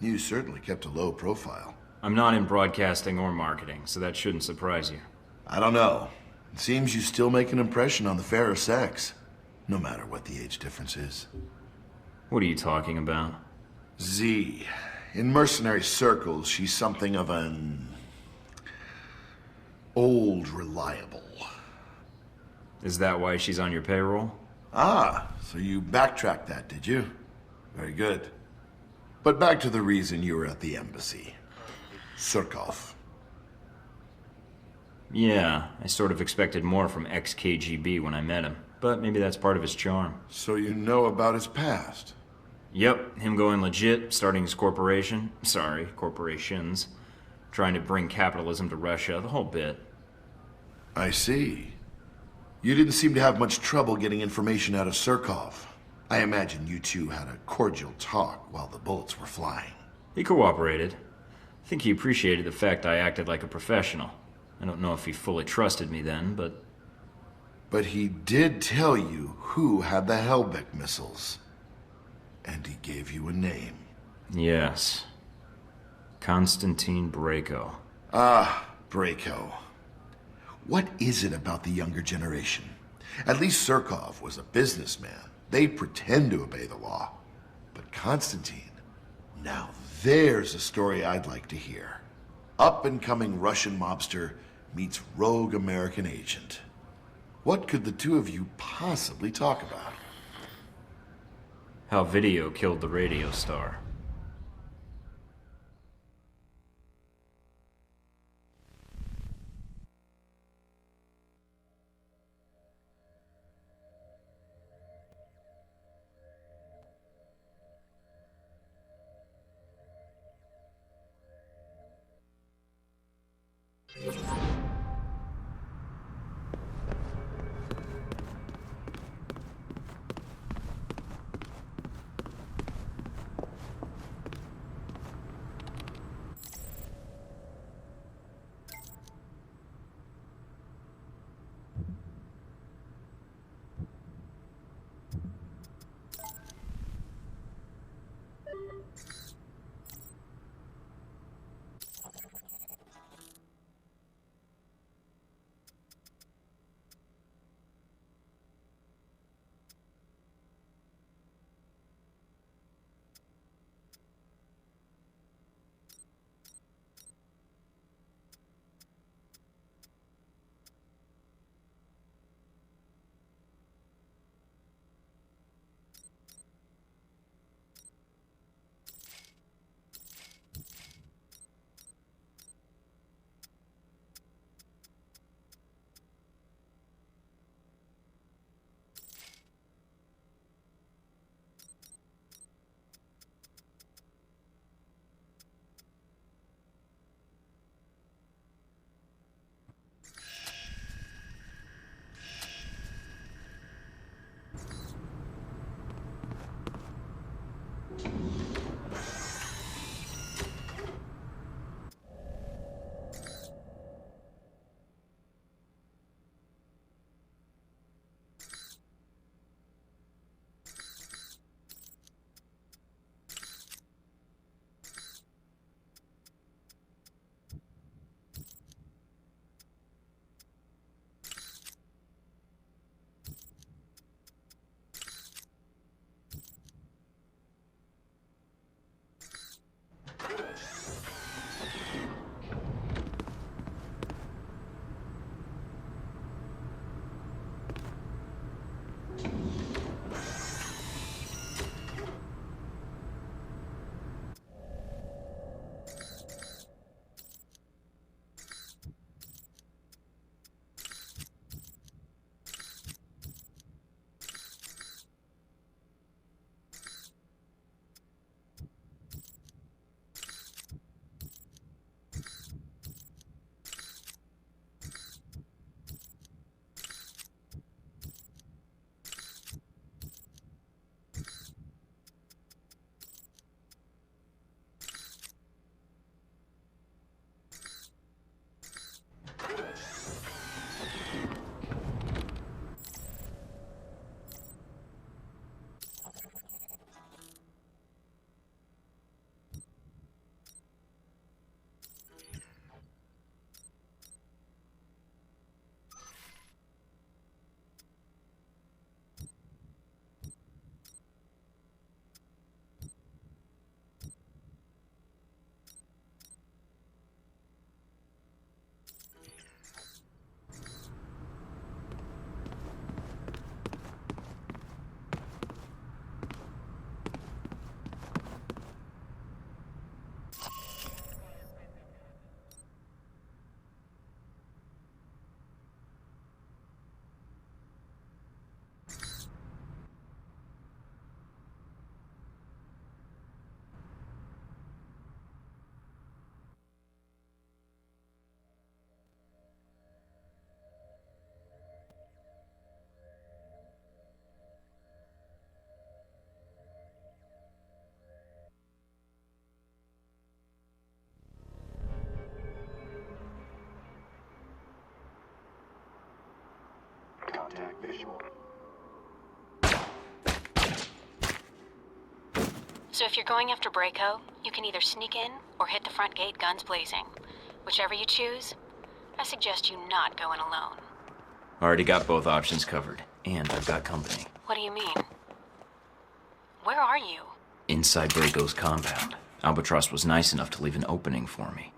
You certainly kept a low profile. I'm not in broadcasting or marketing, so that shouldn't surprise you. I don't know. It seems you still make an impression on the fairer sex, no matter what the age difference is. What are you talking about? Z. In mercenary circles, she's something of an... old reliable. Is that why she's on your payroll? Ah, so you backtracked that, did you? Very good. But back to the reason you were at the embassy. Surkov. Yeah, I sort of expected more from ex-KGB when I met him, but maybe that's part of his charm. So you know about his past? Yep, him going legit, starting his corporation. Sorry, corporations. Trying to bring capitalism to Russia, the whole bit. I see. You didn't seem to have much trouble getting information out of Surkov. I imagine you two had a cordial talk while the bullets were flying. He cooperated. I think he appreciated the fact I acted like a professional. I don't know if he fully trusted me then, but... But he did tell you who had the Hellbeck missiles. And he gave you a name. Yes. Konstantin Brayko. Ah, Brayko. What is it about the younger generation? At least Surkov was a businessman. They pretend to obey the law. But Konstantin, now there's a story I'd like to hear. Up-and-coming Russian mobster meets rogue American agent. What could the two of you possibly talk about? How video killed the radio star. So if you're going after Braco, you can either sneak in or hit the front gate guns blazing. Whichever you choose, I suggest you not go in alone. Already got both options covered, and I've got company. What do you mean? Where are you? Inside Braco's compound. Albatross was nice enough to leave an opening for me.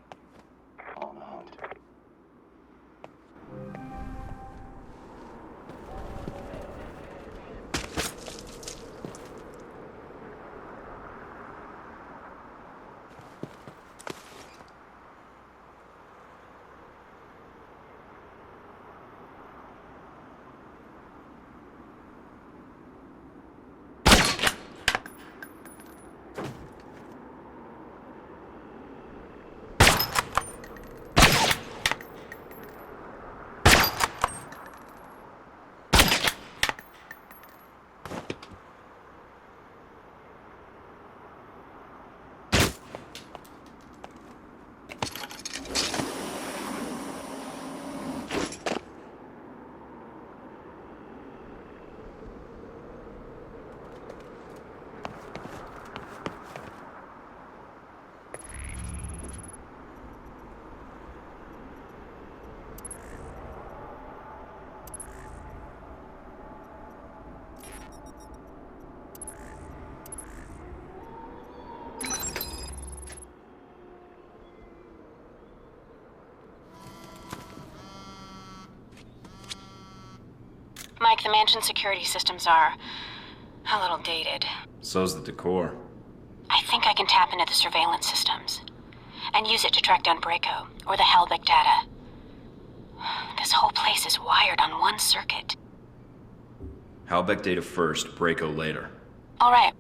Mike, the mansion security systems are a little dated. So's the decor. I think I can tap into the surveillance systems and use it to track down Braco or the Halbeck data. This whole place is wired on one circuit. Halbeck data first, Braco later. All right.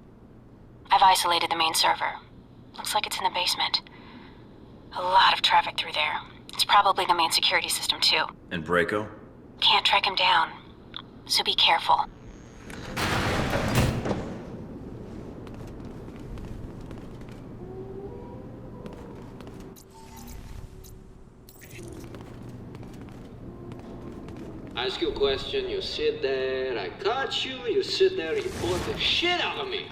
I've isolated the main server. Looks like it's in the basement. A lot of traffic through there. It's probably the main security system, too. And Braco? Can't track him down, so be careful. Ask you a question, you sit there, I catch you, you sit there, you bore the shit out of me.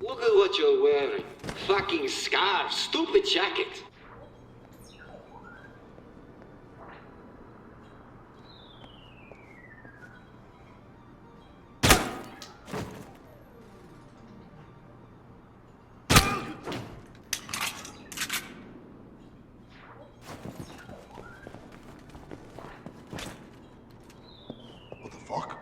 Look at what you're wearing. Fucking scarf, stupid jacket. What the fuck?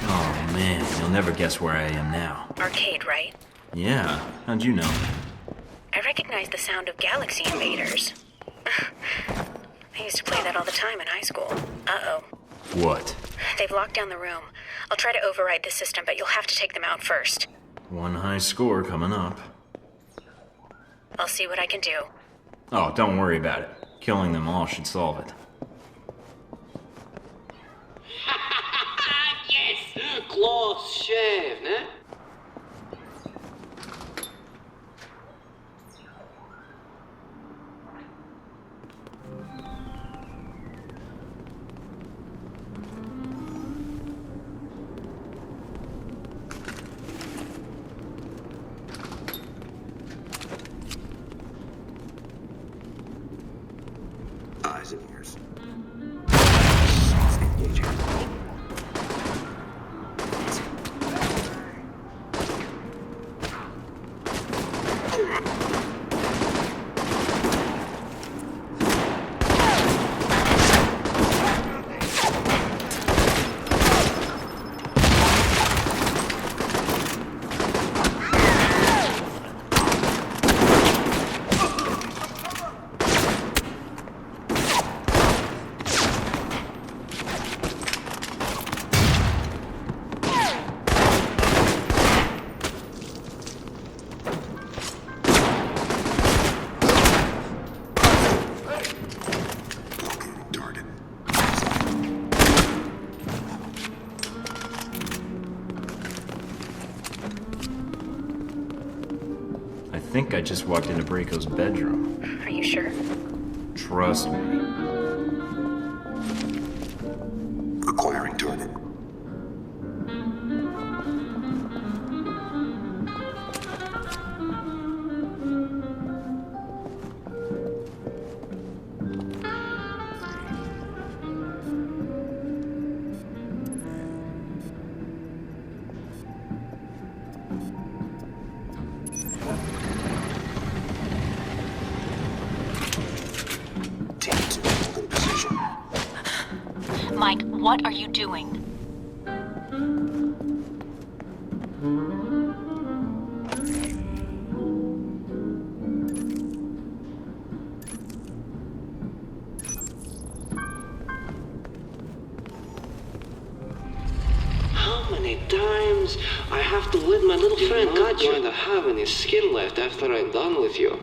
Oh man, you'll never guess where I am now. Arcade, right? Yeah, how'd you know? I recognize the sound of Galaxy Invaders. I used to play that all the time in high school. Uh-oh. What? They've locked down the room. I'll try to override the system, but you'll have to take them out first. One high score coming up. I'll see what I can do. Oh, don't worry about it. Killing them all should solve it. Yes! Close shave, ne? Eyes and ears. Soft engaging. I think I just walked into Braco's bedroom. Are you sure? Trust me. Acquiring target. Mike, what are you doing? How many times I have to let my little friend catch you? You're not going to have any skin left after I'm done with you.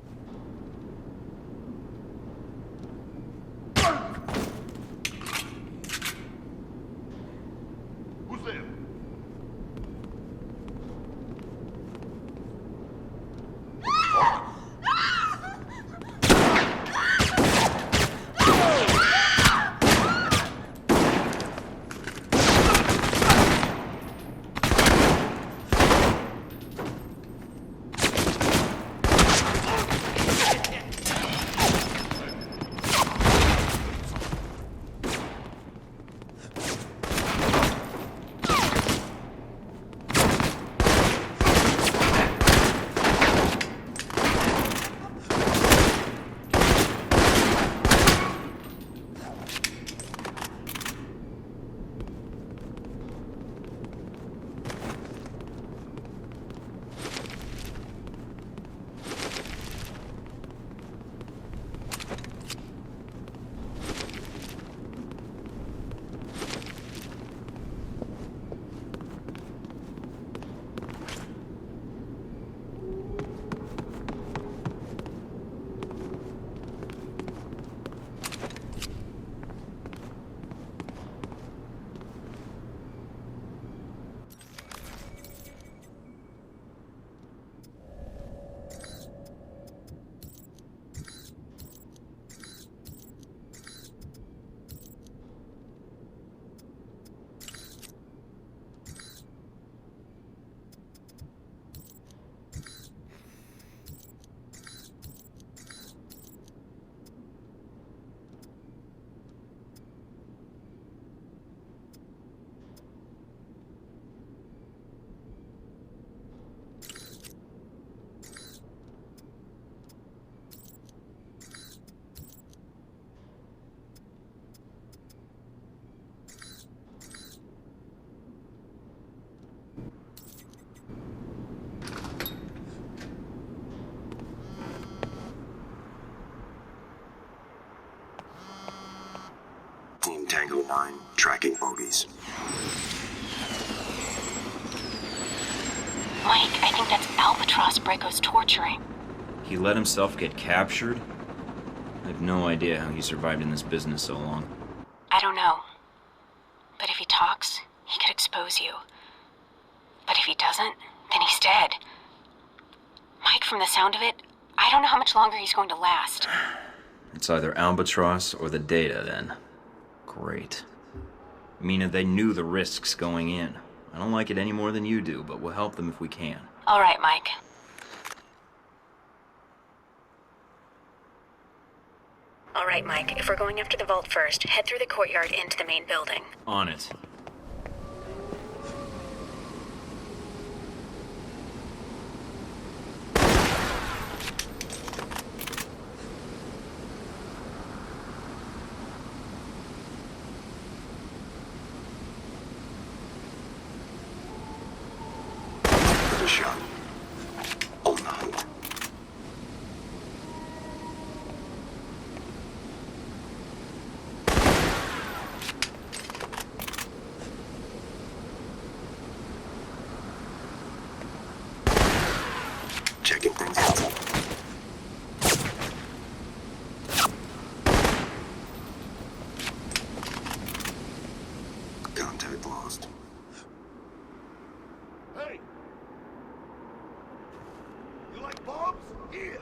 Tango 9, tracking bogies. Mike, I think that's Albatross Braco's torturing. He let himself get captured? I have no idea how he survived in this business so long. I don't know. But if he talks, he could expose you. But if he doesn't, then he's dead. Mike, from the sound of it, I don't know how much longer he's going to last. It's either Albatross or the data, then. Great. Mina, they knew the risks going in. I don't like it any more than you do, but we'll help them if we can. All right, Mike. All right, Mike. If we're going after the vault first, head through the courtyard into the main building. On it. Good shot. On the hunt. Checking things out. Contact lost. Hey! You like bombs? Here!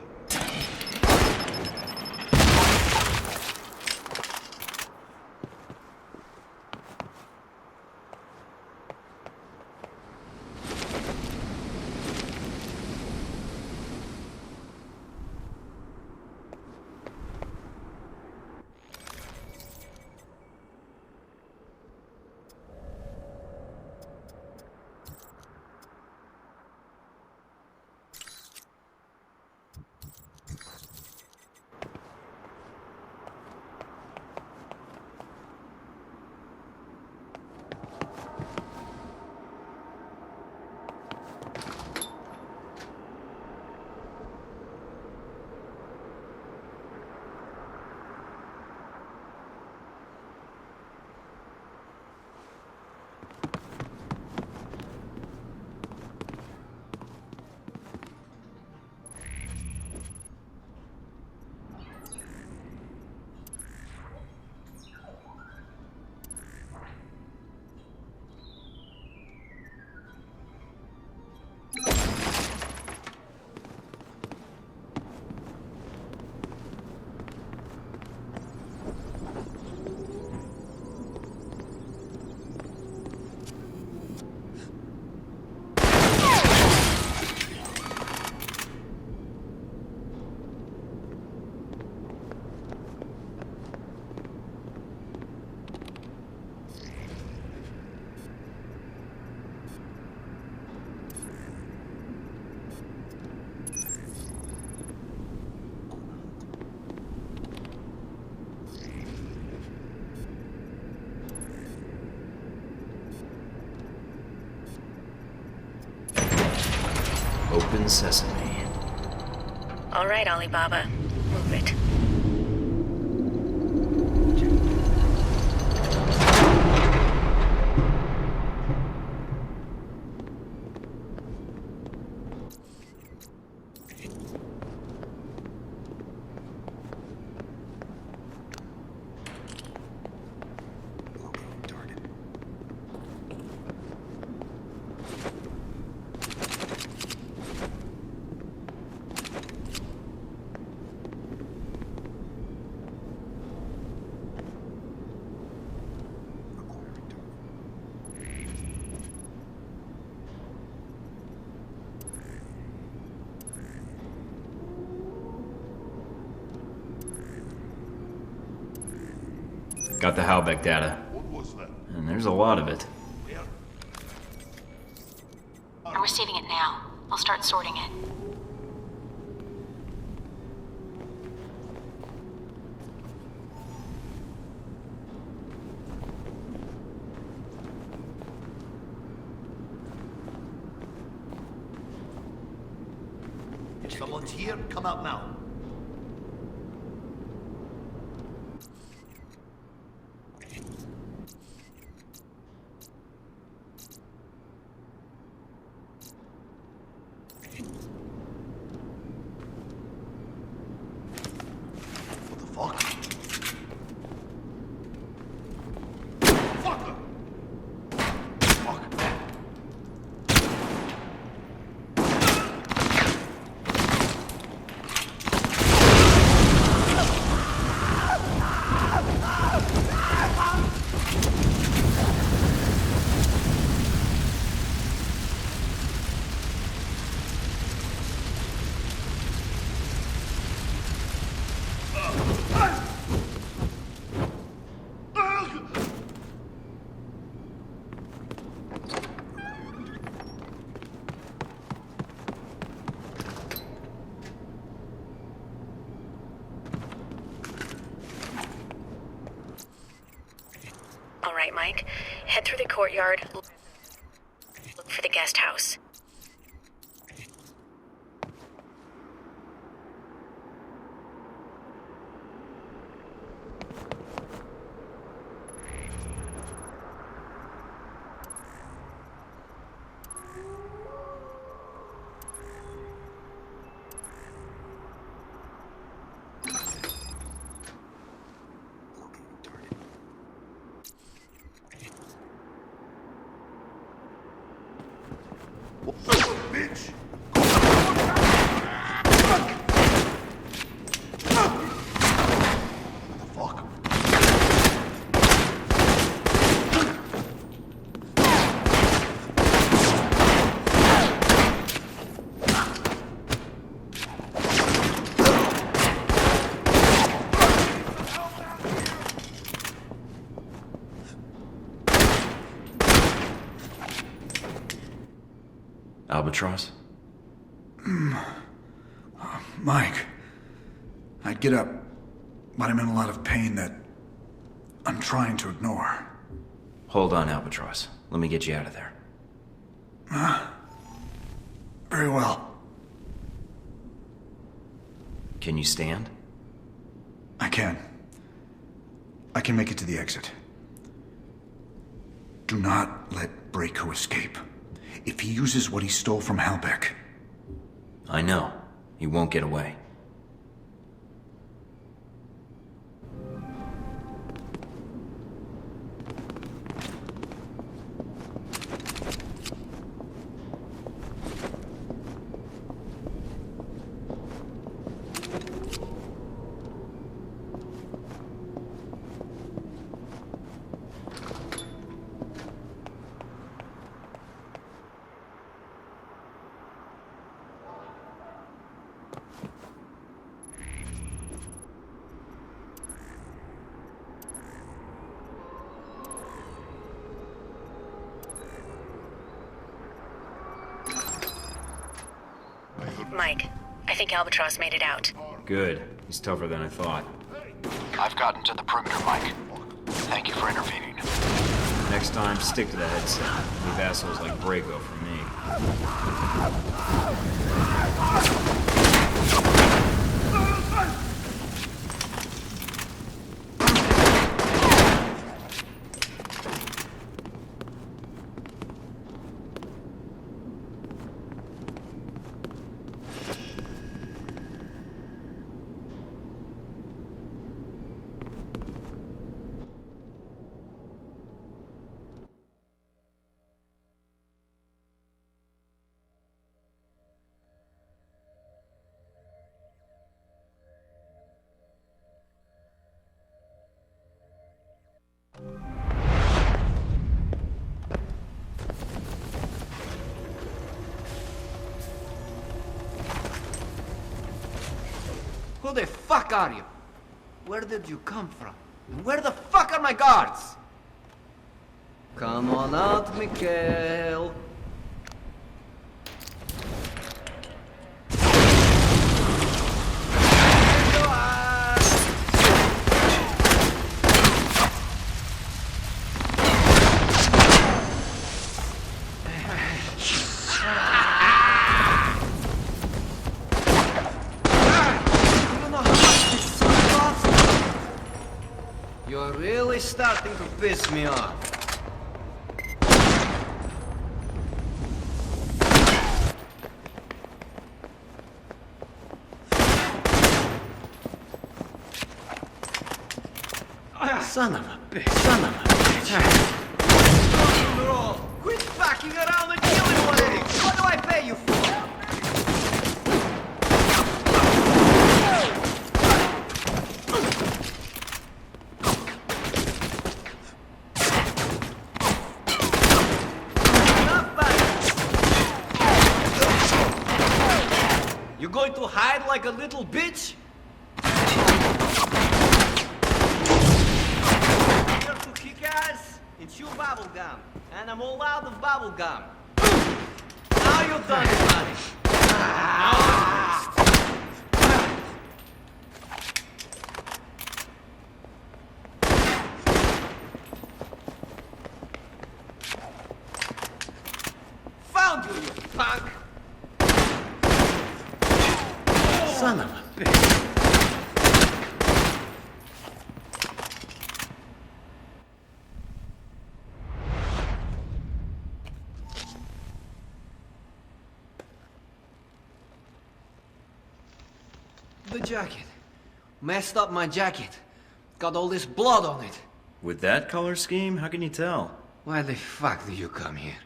Open sesame. All right, Alibaba. Move it. Got the Halbeck data. And there's a lot of it. I'm receiving it now. I'll start sorting it. If someone's here, come out now. Head through the courtyard. Look for the guest house. Bitch! Albatross? Mike, I'd get up, but I'm in a lot of pain that I'm trying to ignore. Hold on, Albatross. Let me get you out of there. Very well. Can you stand? I can. I can make it to the exit. Do not let Braco escape. If he uses what he stole from Halbeck... I know. He won't get away. Mike, I think Albatross made it out. Good. He's tougher than I thought. I've gotten to the perimeter, Mike. Thank you for intervening. Next time, stick to the headset. Leave assholes like Braco for me. Who the fuck are you? Where did you come from? And where the fuck are my guards? Come on out, Mikhail. You're really starting to piss me off. Son of a bitch, son of a bitch. Quit fucking around and kill him already! What do I pay you for? You going to hide like a little bitch? You're to kick ass and chew bubblegum. And I'm all out of bubblegum. Now you're done, buddy. Son of a bitch. The jacket. Messed up my jacket. Got all this blood on it. With that color scheme, how can you tell? Why the fuck did you come here?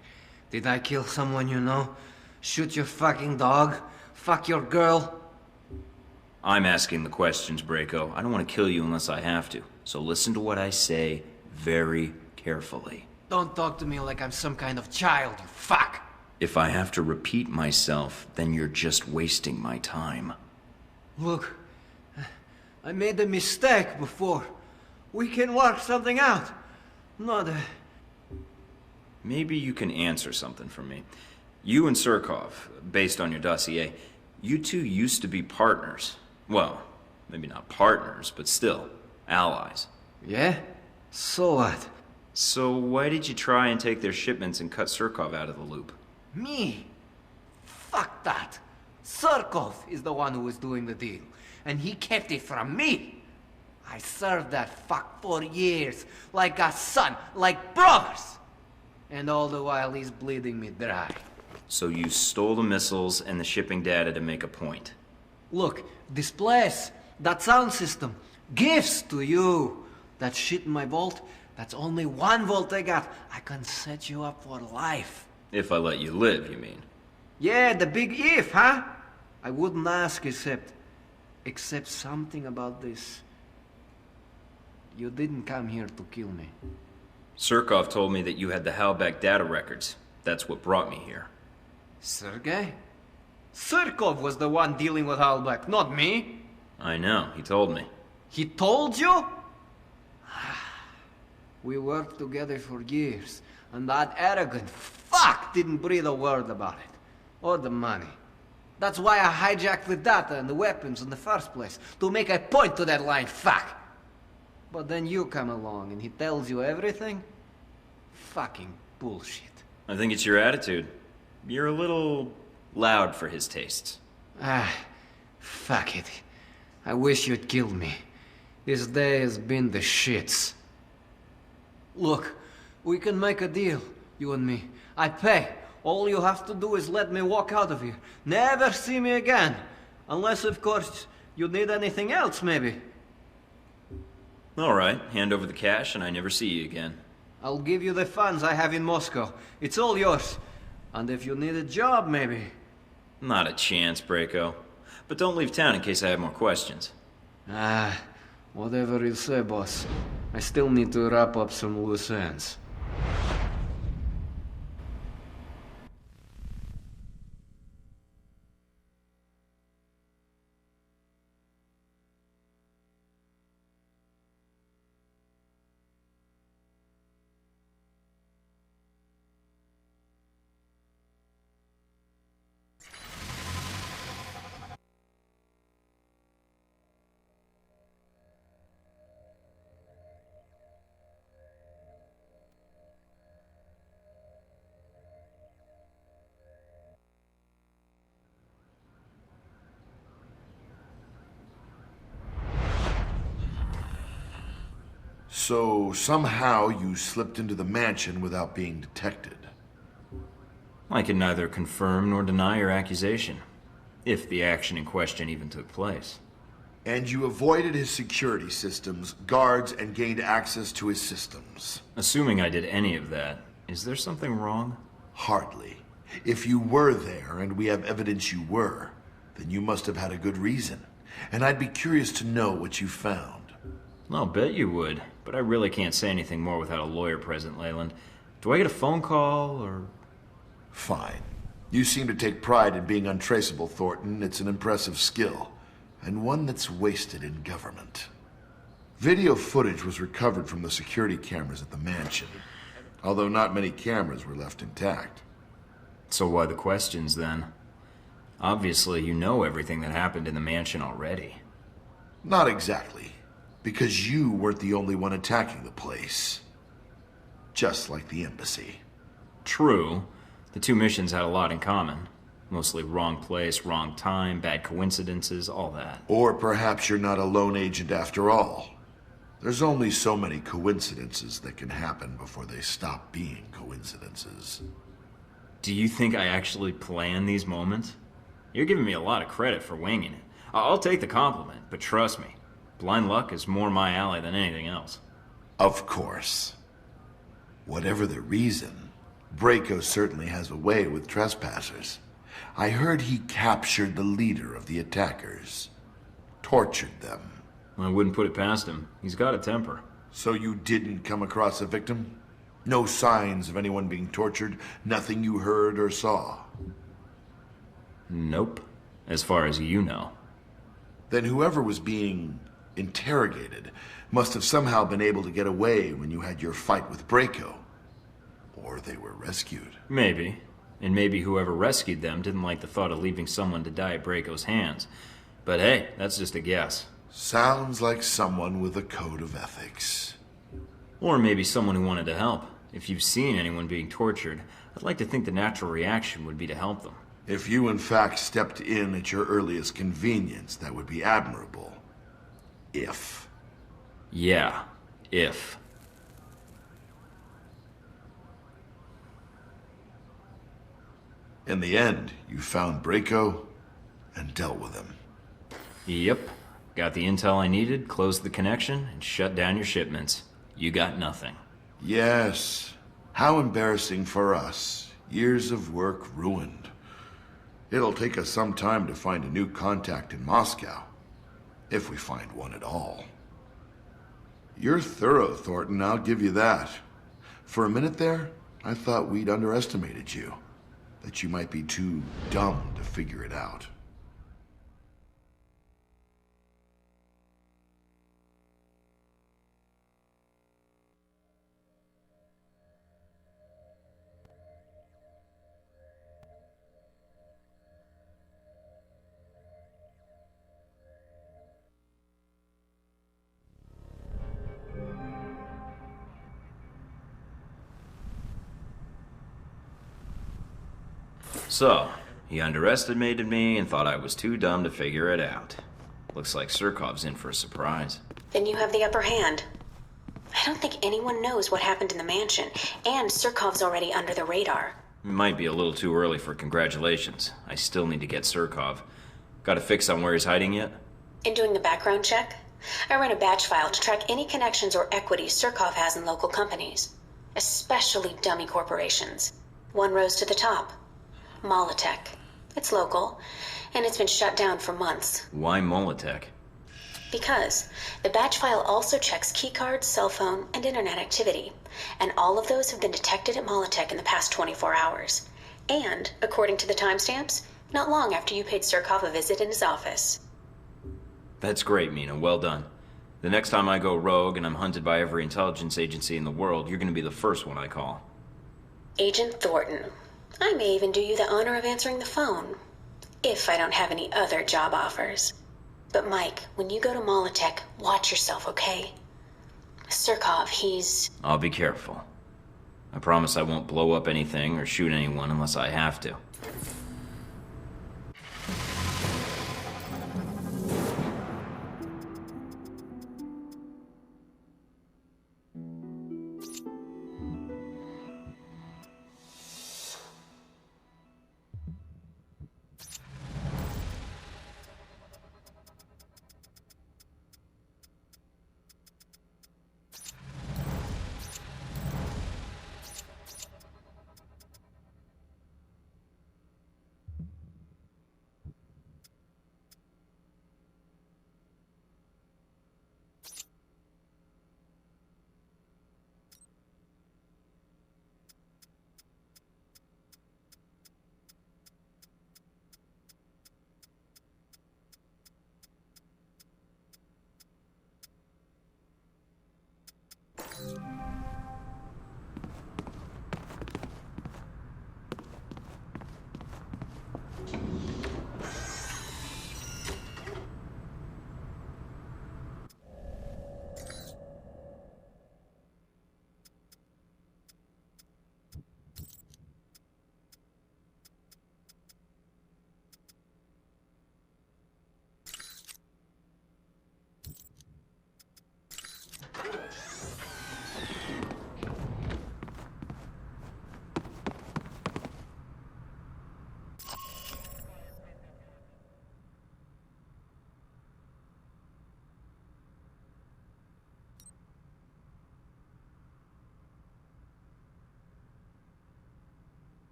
Did I kill someone you know? Shoot your fucking dog? Fuck your girl? I'm asking the questions, Braco. I don't want to kill you unless I have to. So listen to what I say very carefully. Don't talk to me like I'm some kind of child, you fuck! If I have to repeat myself, then you're just wasting my time. Look, I made a mistake before. We can work something out. Not a... Maybe you can answer something for me. You and Surkov, based on your dossier, you two used to be partners. Well, maybe not partners, but still, allies. Yeah? So what? So why did you try and take their shipments and cut Surkov out of the loop? Me? Fuck that. Surkov is the one who was doing the deal, and he kept it from me. I served that fuck for years, like a son, like brothers. And all the while he's bleeding me dry. So you stole the missiles and the shipping data to make a point. Look, this place, that sound system, gifts to you. That shit in my vault, that's only 1 vault I got. I can set you up for life. If I let you live, you mean? Yeah, the big if, huh? I wouldn't ask except something about this. You didn't come here to kill me. Surkov told me that you had the Halbech data records. That's what brought me here. Sergei? Surkov was the one dealing with Halbech, not me. I know, he told me. He told you? We worked together for years, and that arrogant fuck didn't breathe a word about it. Or the money. That's why I hijacked the data and the weapons in the first place, to make a point to that lying fuck. But then you come along and he tells you everything? Fucking bullshit. I think it's your attitude. You're a little loud for his tastes. Fuck it. I wish you'd killed me. This day has been the shits. Look, we can make a deal, you and me. I pay. All you have to do is let me walk out of here. Never see me again. Unless, of course, you need anything else, maybe. All right, hand over the cash and I never see you again. I'll give you the funds I have in Moscow. It's all yours. And if you need a job, maybe. Not a chance, Braco. But don't leave town in case I have more questions. Whatever you say, boss. I still need to wrap up some loose ends. So somehow you slipped into the mansion without being detected. I can neither confirm nor deny your accusation, if the action in question even took place. And you avoided his security systems, guards, and gained access to his systems. Assuming I did any of that, is there something wrong? Hardly. If you were there, and we have evidence you were, then you must have had a good reason. And I'd be curious to know what you found. I'll bet you would, but I really can't say anything more without a lawyer present, Leyland. Do I get a phone call, or...? Fine. You seem to take pride in being untraceable, Thornton. It's an impressive skill, and one that's wasted in government. Video footage was recovered from the security cameras at the mansion, although not many cameras were left intact. So why the questions, then? Obviously, you know everything that happened in the mansion already. Not exactly. Because you weren't the only one attacking the place. Just like the embassy. True. The two missions had a lot in common. Mostly wrong place, wrong time, bad coincidences, all that. Or perhaps you're not a lone agent after all. There's only so many coincidences that can happen before they stop being coincidences. Do you think I actually plan these moments? You're giving me a lot of credit for winging it. I'll take the compliment, but trust me, blind luck is more my alley than anything else. Of course. Whatever the reason, Braco certainly has a way with trespassers. I heard he captured the leader of the attackers. Tortured them. I wouldn't put it past him. He's got a temper. So you didn't come across a victim? No signs of anyone being tortured? Nothing you heard or saw? Nope. As far as you know. Then whoever was being interrogated must have somehow been able to get away when you had your fight with Braco. Or they were rescued. Maybe. And maybe whoever rescued them didn't like the thought of leaving someone to die at Braco's hands. But hey, that's just a guess. Sounds like someone with a code of ethics. Or maybe someone who wanted to help. If you've seen anyone being tortured, I'd like to think the natural reaction would be to help them. If you in fact stepped in at your earliest convenience, that would be admirable. If. Yeah, if. In the end, you found Braco and dealt with him. Yep. Got the intel I needed, closed the connection, and shut down your shipments. You got nothing. Yes. How embarrassing for us. Years of work ruined. It'll take us some time to find a new contact in Moscow. If we find one at all. You're thorough, Thornton, I'll give you that. For a minute there, I thought we'd underestimated you. That you might be too dumb to figure it out. So, he underestimated me and thought I was too dumb to figure it out. Looks like Surkov's in for a surprise. Then you have the upper hand. I don't think anyone knows what happened in the mansion, and Surkov's already under the radar. It might be a little too early for congratulations. I still need to get Surkov. Got a fix on where he's hiding yet? In doing the background check, I ran a batch file to track any connections or equities Surkov has in local companies, especially dummy corporations. One rose to the top. Molotech. It's local, and it's been shut down for months. Why Molotech? Because the batch file also checks keycards, cell phone, and internet activity, and all of those have been detected at Molotech in the past 24 hours. And, according to the timestamps, not long after you paid Surkov a visit in his office. That's great, Mina. Well done. The next time I go rogue and I'm hunted by every intelligence agency in the world, you're gonna be the first one I call. Agent Thornton. I may even do you the honor of answering the phone, if I don't have any other job offers. But Mike, when you go to Molotech, watch yourself, okay? Surkov, he's... I'll be careful. I promise I won't blow up anything or shoot anyone unless I have to.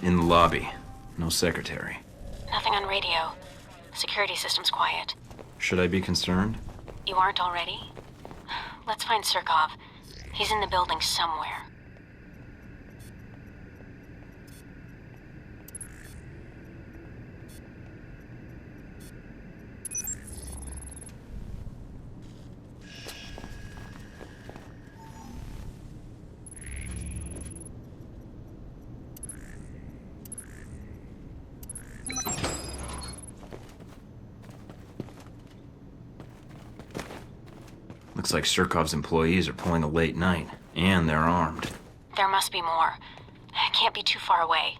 In the lobby. No secretary. Nothing on radio. Security system's quiet. Should I be concerned? You aren't already? Let's find Surkov. He's in the building somewhere. Looks like Surkov's employees are pulling a late night, and they're armed. There must be more. Can't be too far away.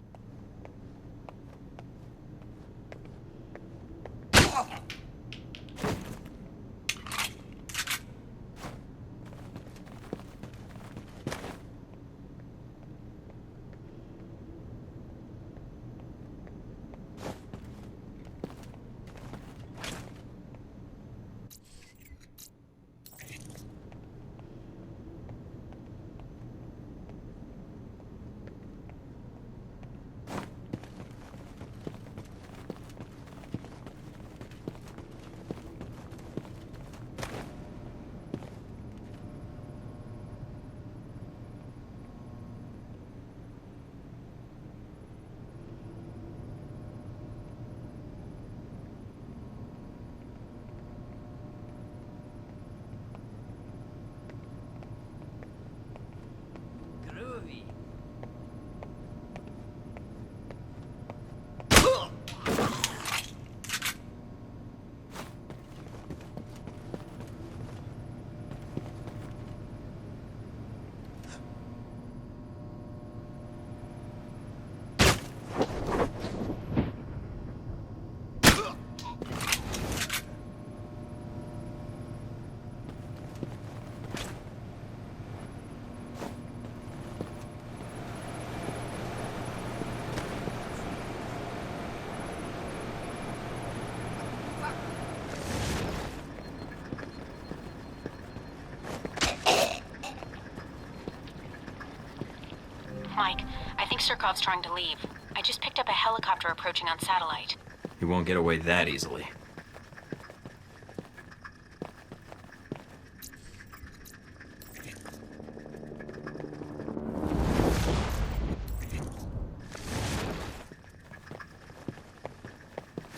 Mike, I think Surkov's trying to leave. I just picked up a helicopter approaching on satellite. He won't get away that easily.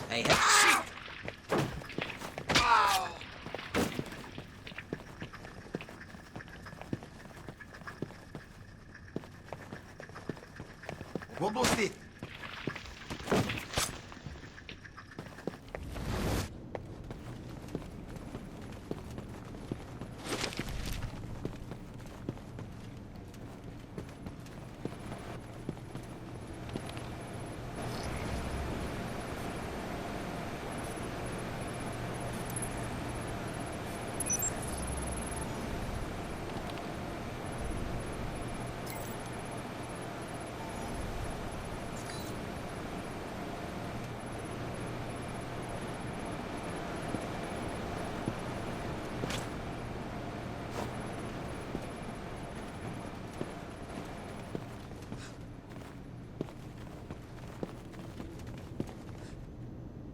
Hey, shoot! Almost it.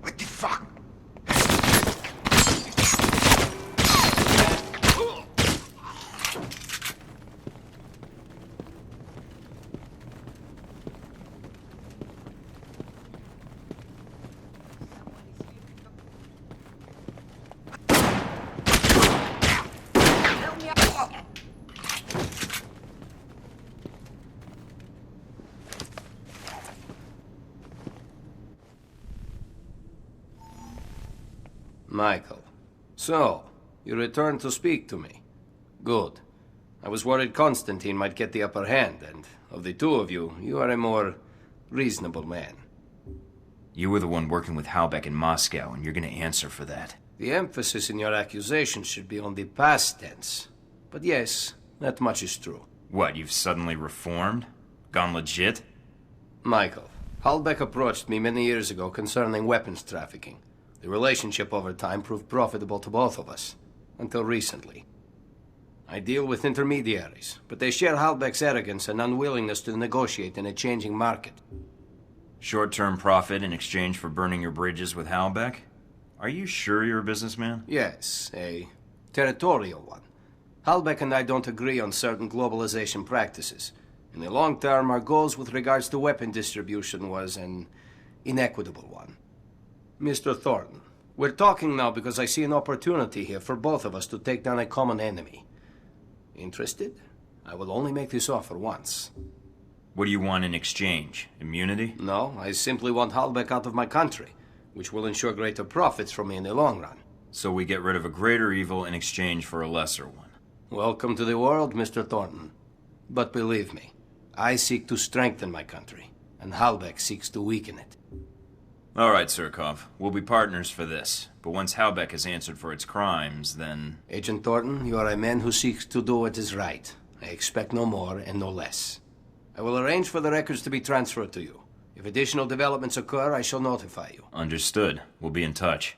What the fuck? Michael. So, you returned to speak to me. Good. I was worried Constantine might get the upper hand, and of the two of you, you are a more reasonable man. You were the one working with Halbeck in Moscow, and you're gonna answer for that. The emphasis in your accusation should be on the past tense. But yes, that much is true. What, you've suddenly reformed? Gone legit? Michael, Halbeck approached me many years ago concerning weapons trafficking. The relationship over time proved profitable to both of us, until recently. I deal with intermediaries, but they share Halbeck's arrogance and unwillingness to negotiate in a changing market. Short-term profit in exchange for burning your bridges with Halbeck? Are you sure you're a businessman? Yes, a territorial one. Halbeck and I don't agree on certain globalization practices. In the long term, our goals with regards to weapon distribution was an inequitable one. Mr. Thornton, we're talking now because I see an opportunity here for both of us to take down a common enemy. Interested? I will only make this offer once. What do you want in exchange? Immunity? No, I simply want Halbeck out of my country, which will ensure greater profits for me in the long run. So we get rid of a greater evil in exchange for a lesser one. Welcome to the world, Mr. Thornton. But believe me, I seek to strengthen my country, and Halbeck seeks to weaken it. All right, Surkov. We'll be partners for this. But once Halbeck has answered for its crimes, then... Agent Thornton, you are a man who seeks to do what is right. I expect no more and no less. I will arrange for the records to be transferred to you. If additional developments occur, I shall notify you. Understood. We'll be in touch.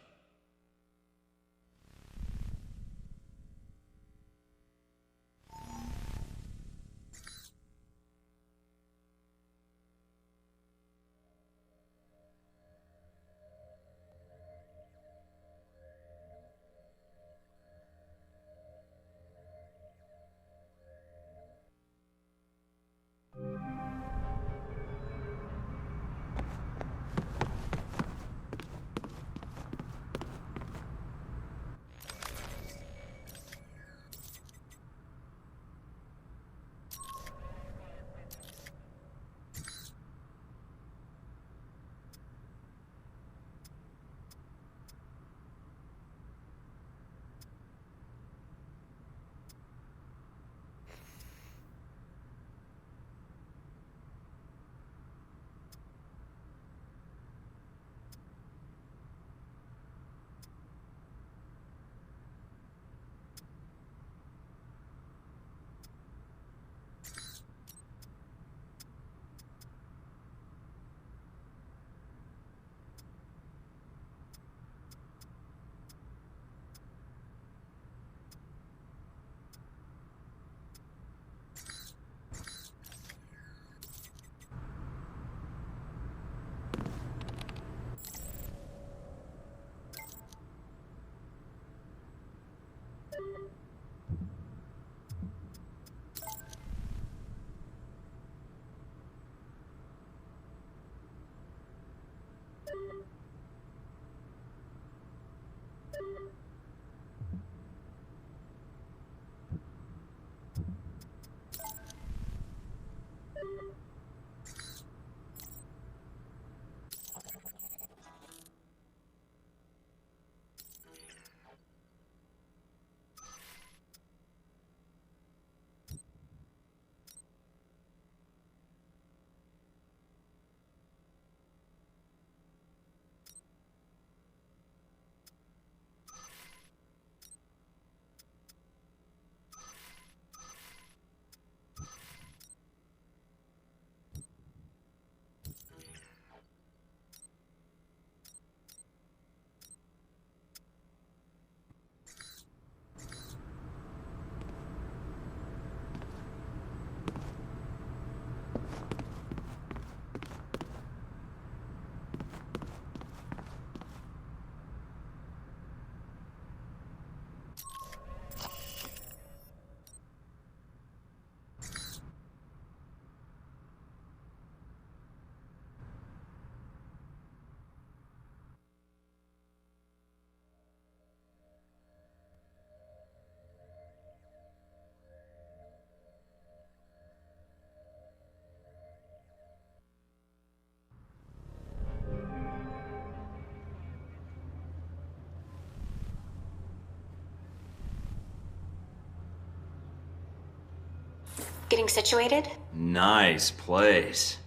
Getting situated? Nice place.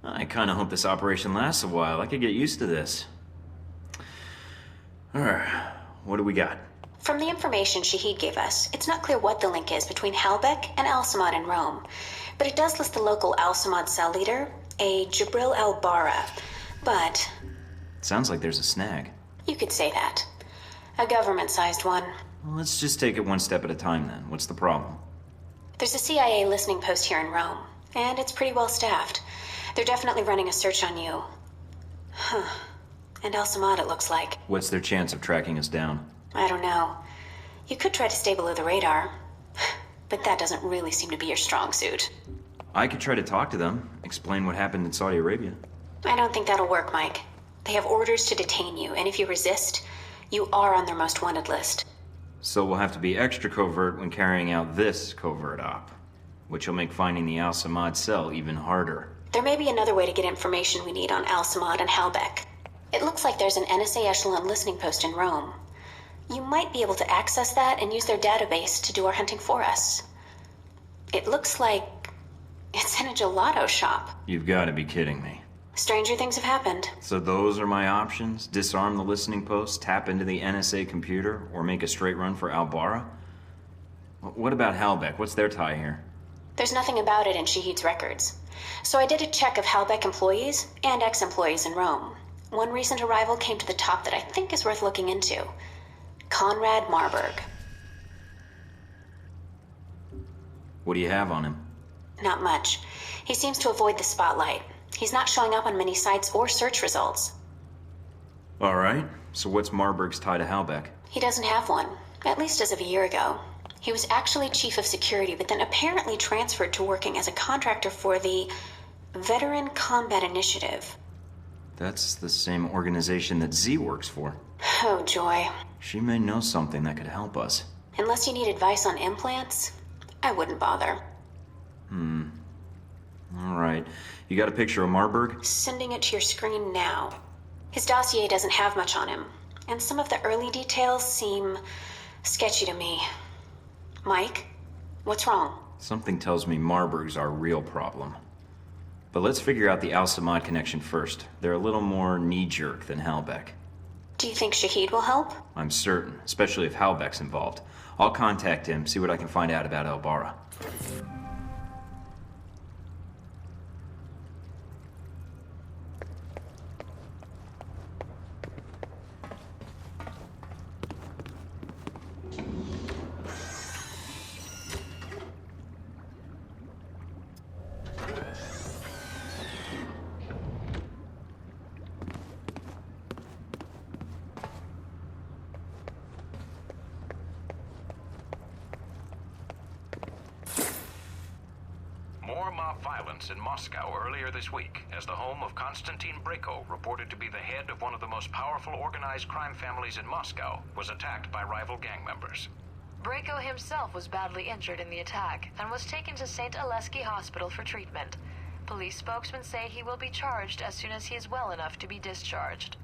I kinda hope this operation lasts a while. I could get used to this. Alright, what do we got? From the information Shahid gave us, it's not clear what the link is between Halbeck and Al-Samad in Rome. But it does list the local Al-Samad cell leader, a Jibril al-Bara. But... Sounds like there's a snag. you could say that. A government-sized one. Well, let's just take it one step at a time then. What's the problem? There's a CIA listening post here in Rome, and it's pretty well staffed. They're definitely running a search on you. Huh. And Al-Samad, it looks like. What's their chance of tracking us down? I don't know. You could try to stay below the radar, but that doesn't really seem to be your strong suit. I could try to talk to them, explain what happened in Saudi Arabia. I don't think that'll work, Mike. They have orders to detain you, and if you resist, you are on their most wanted list. So we'll have to be extra covert when carrying out this covert op, which will make finding the Al-Samad cell even harder. There may be another way to get information we need on Al-Samad and Halbeck. It looks like there's an NSA Echelon listening post in Rome. You might be able to access that and use their database to do our hunting for us. It looks like it's in a gelato shop. You've got to be kidding me. Stranger things have happened. So those are my options? Disarm the listening post, tap into the NSA computer, or make a straight run for Al-Bara? What about Halbeck? What's their tie here? There's nothing about it in Shahid's records. So I did a check of Halbeck employees and ex-employees in Rome. One recent arrival came to the top that I think is worth looking into. Conrad Marburg. What do you have on him? Not much. He seems to avoid the spotlight. He's not showing up on many sites or search results. All right. So what's Marburg's tie to Halbeck? He doesn't have one, at least as of a year ago. He was actually chief of security, but then apparently transferred to working as a contractor for the Veteran Combat Initiative. That's the same organization that Z works for. Oh, joy. She may know something that could help us. Unless you need advice on implants, I wouldn't bother. All right. You got a picture of Marburg? Sending it to your screen now. His dossier doesn't have much on him, and some of the early details seem sketchy to me. Mike, what's wrong? Something tells me Marburg's our real problem. But let's figure out the Al-Samad connection first. They're a little more knee-jerk than Halbeck. Do you think Shahid will help? I'm certain, especially if Halbeck's involved. I'll contact him, see what I can find out about Al-Bara. More mob violence in Moscow earlier this week, as the home of Konstantin Brayko, reported to be the head of one of the most powerful organized crime families in Moscow, was attacked by rival gang members. Brayko himself was badly injured in the attack and was taken to St. Aleski Hospital for treatment. Police spokesmen say he will be charged as soon as he is well enough to be discharged.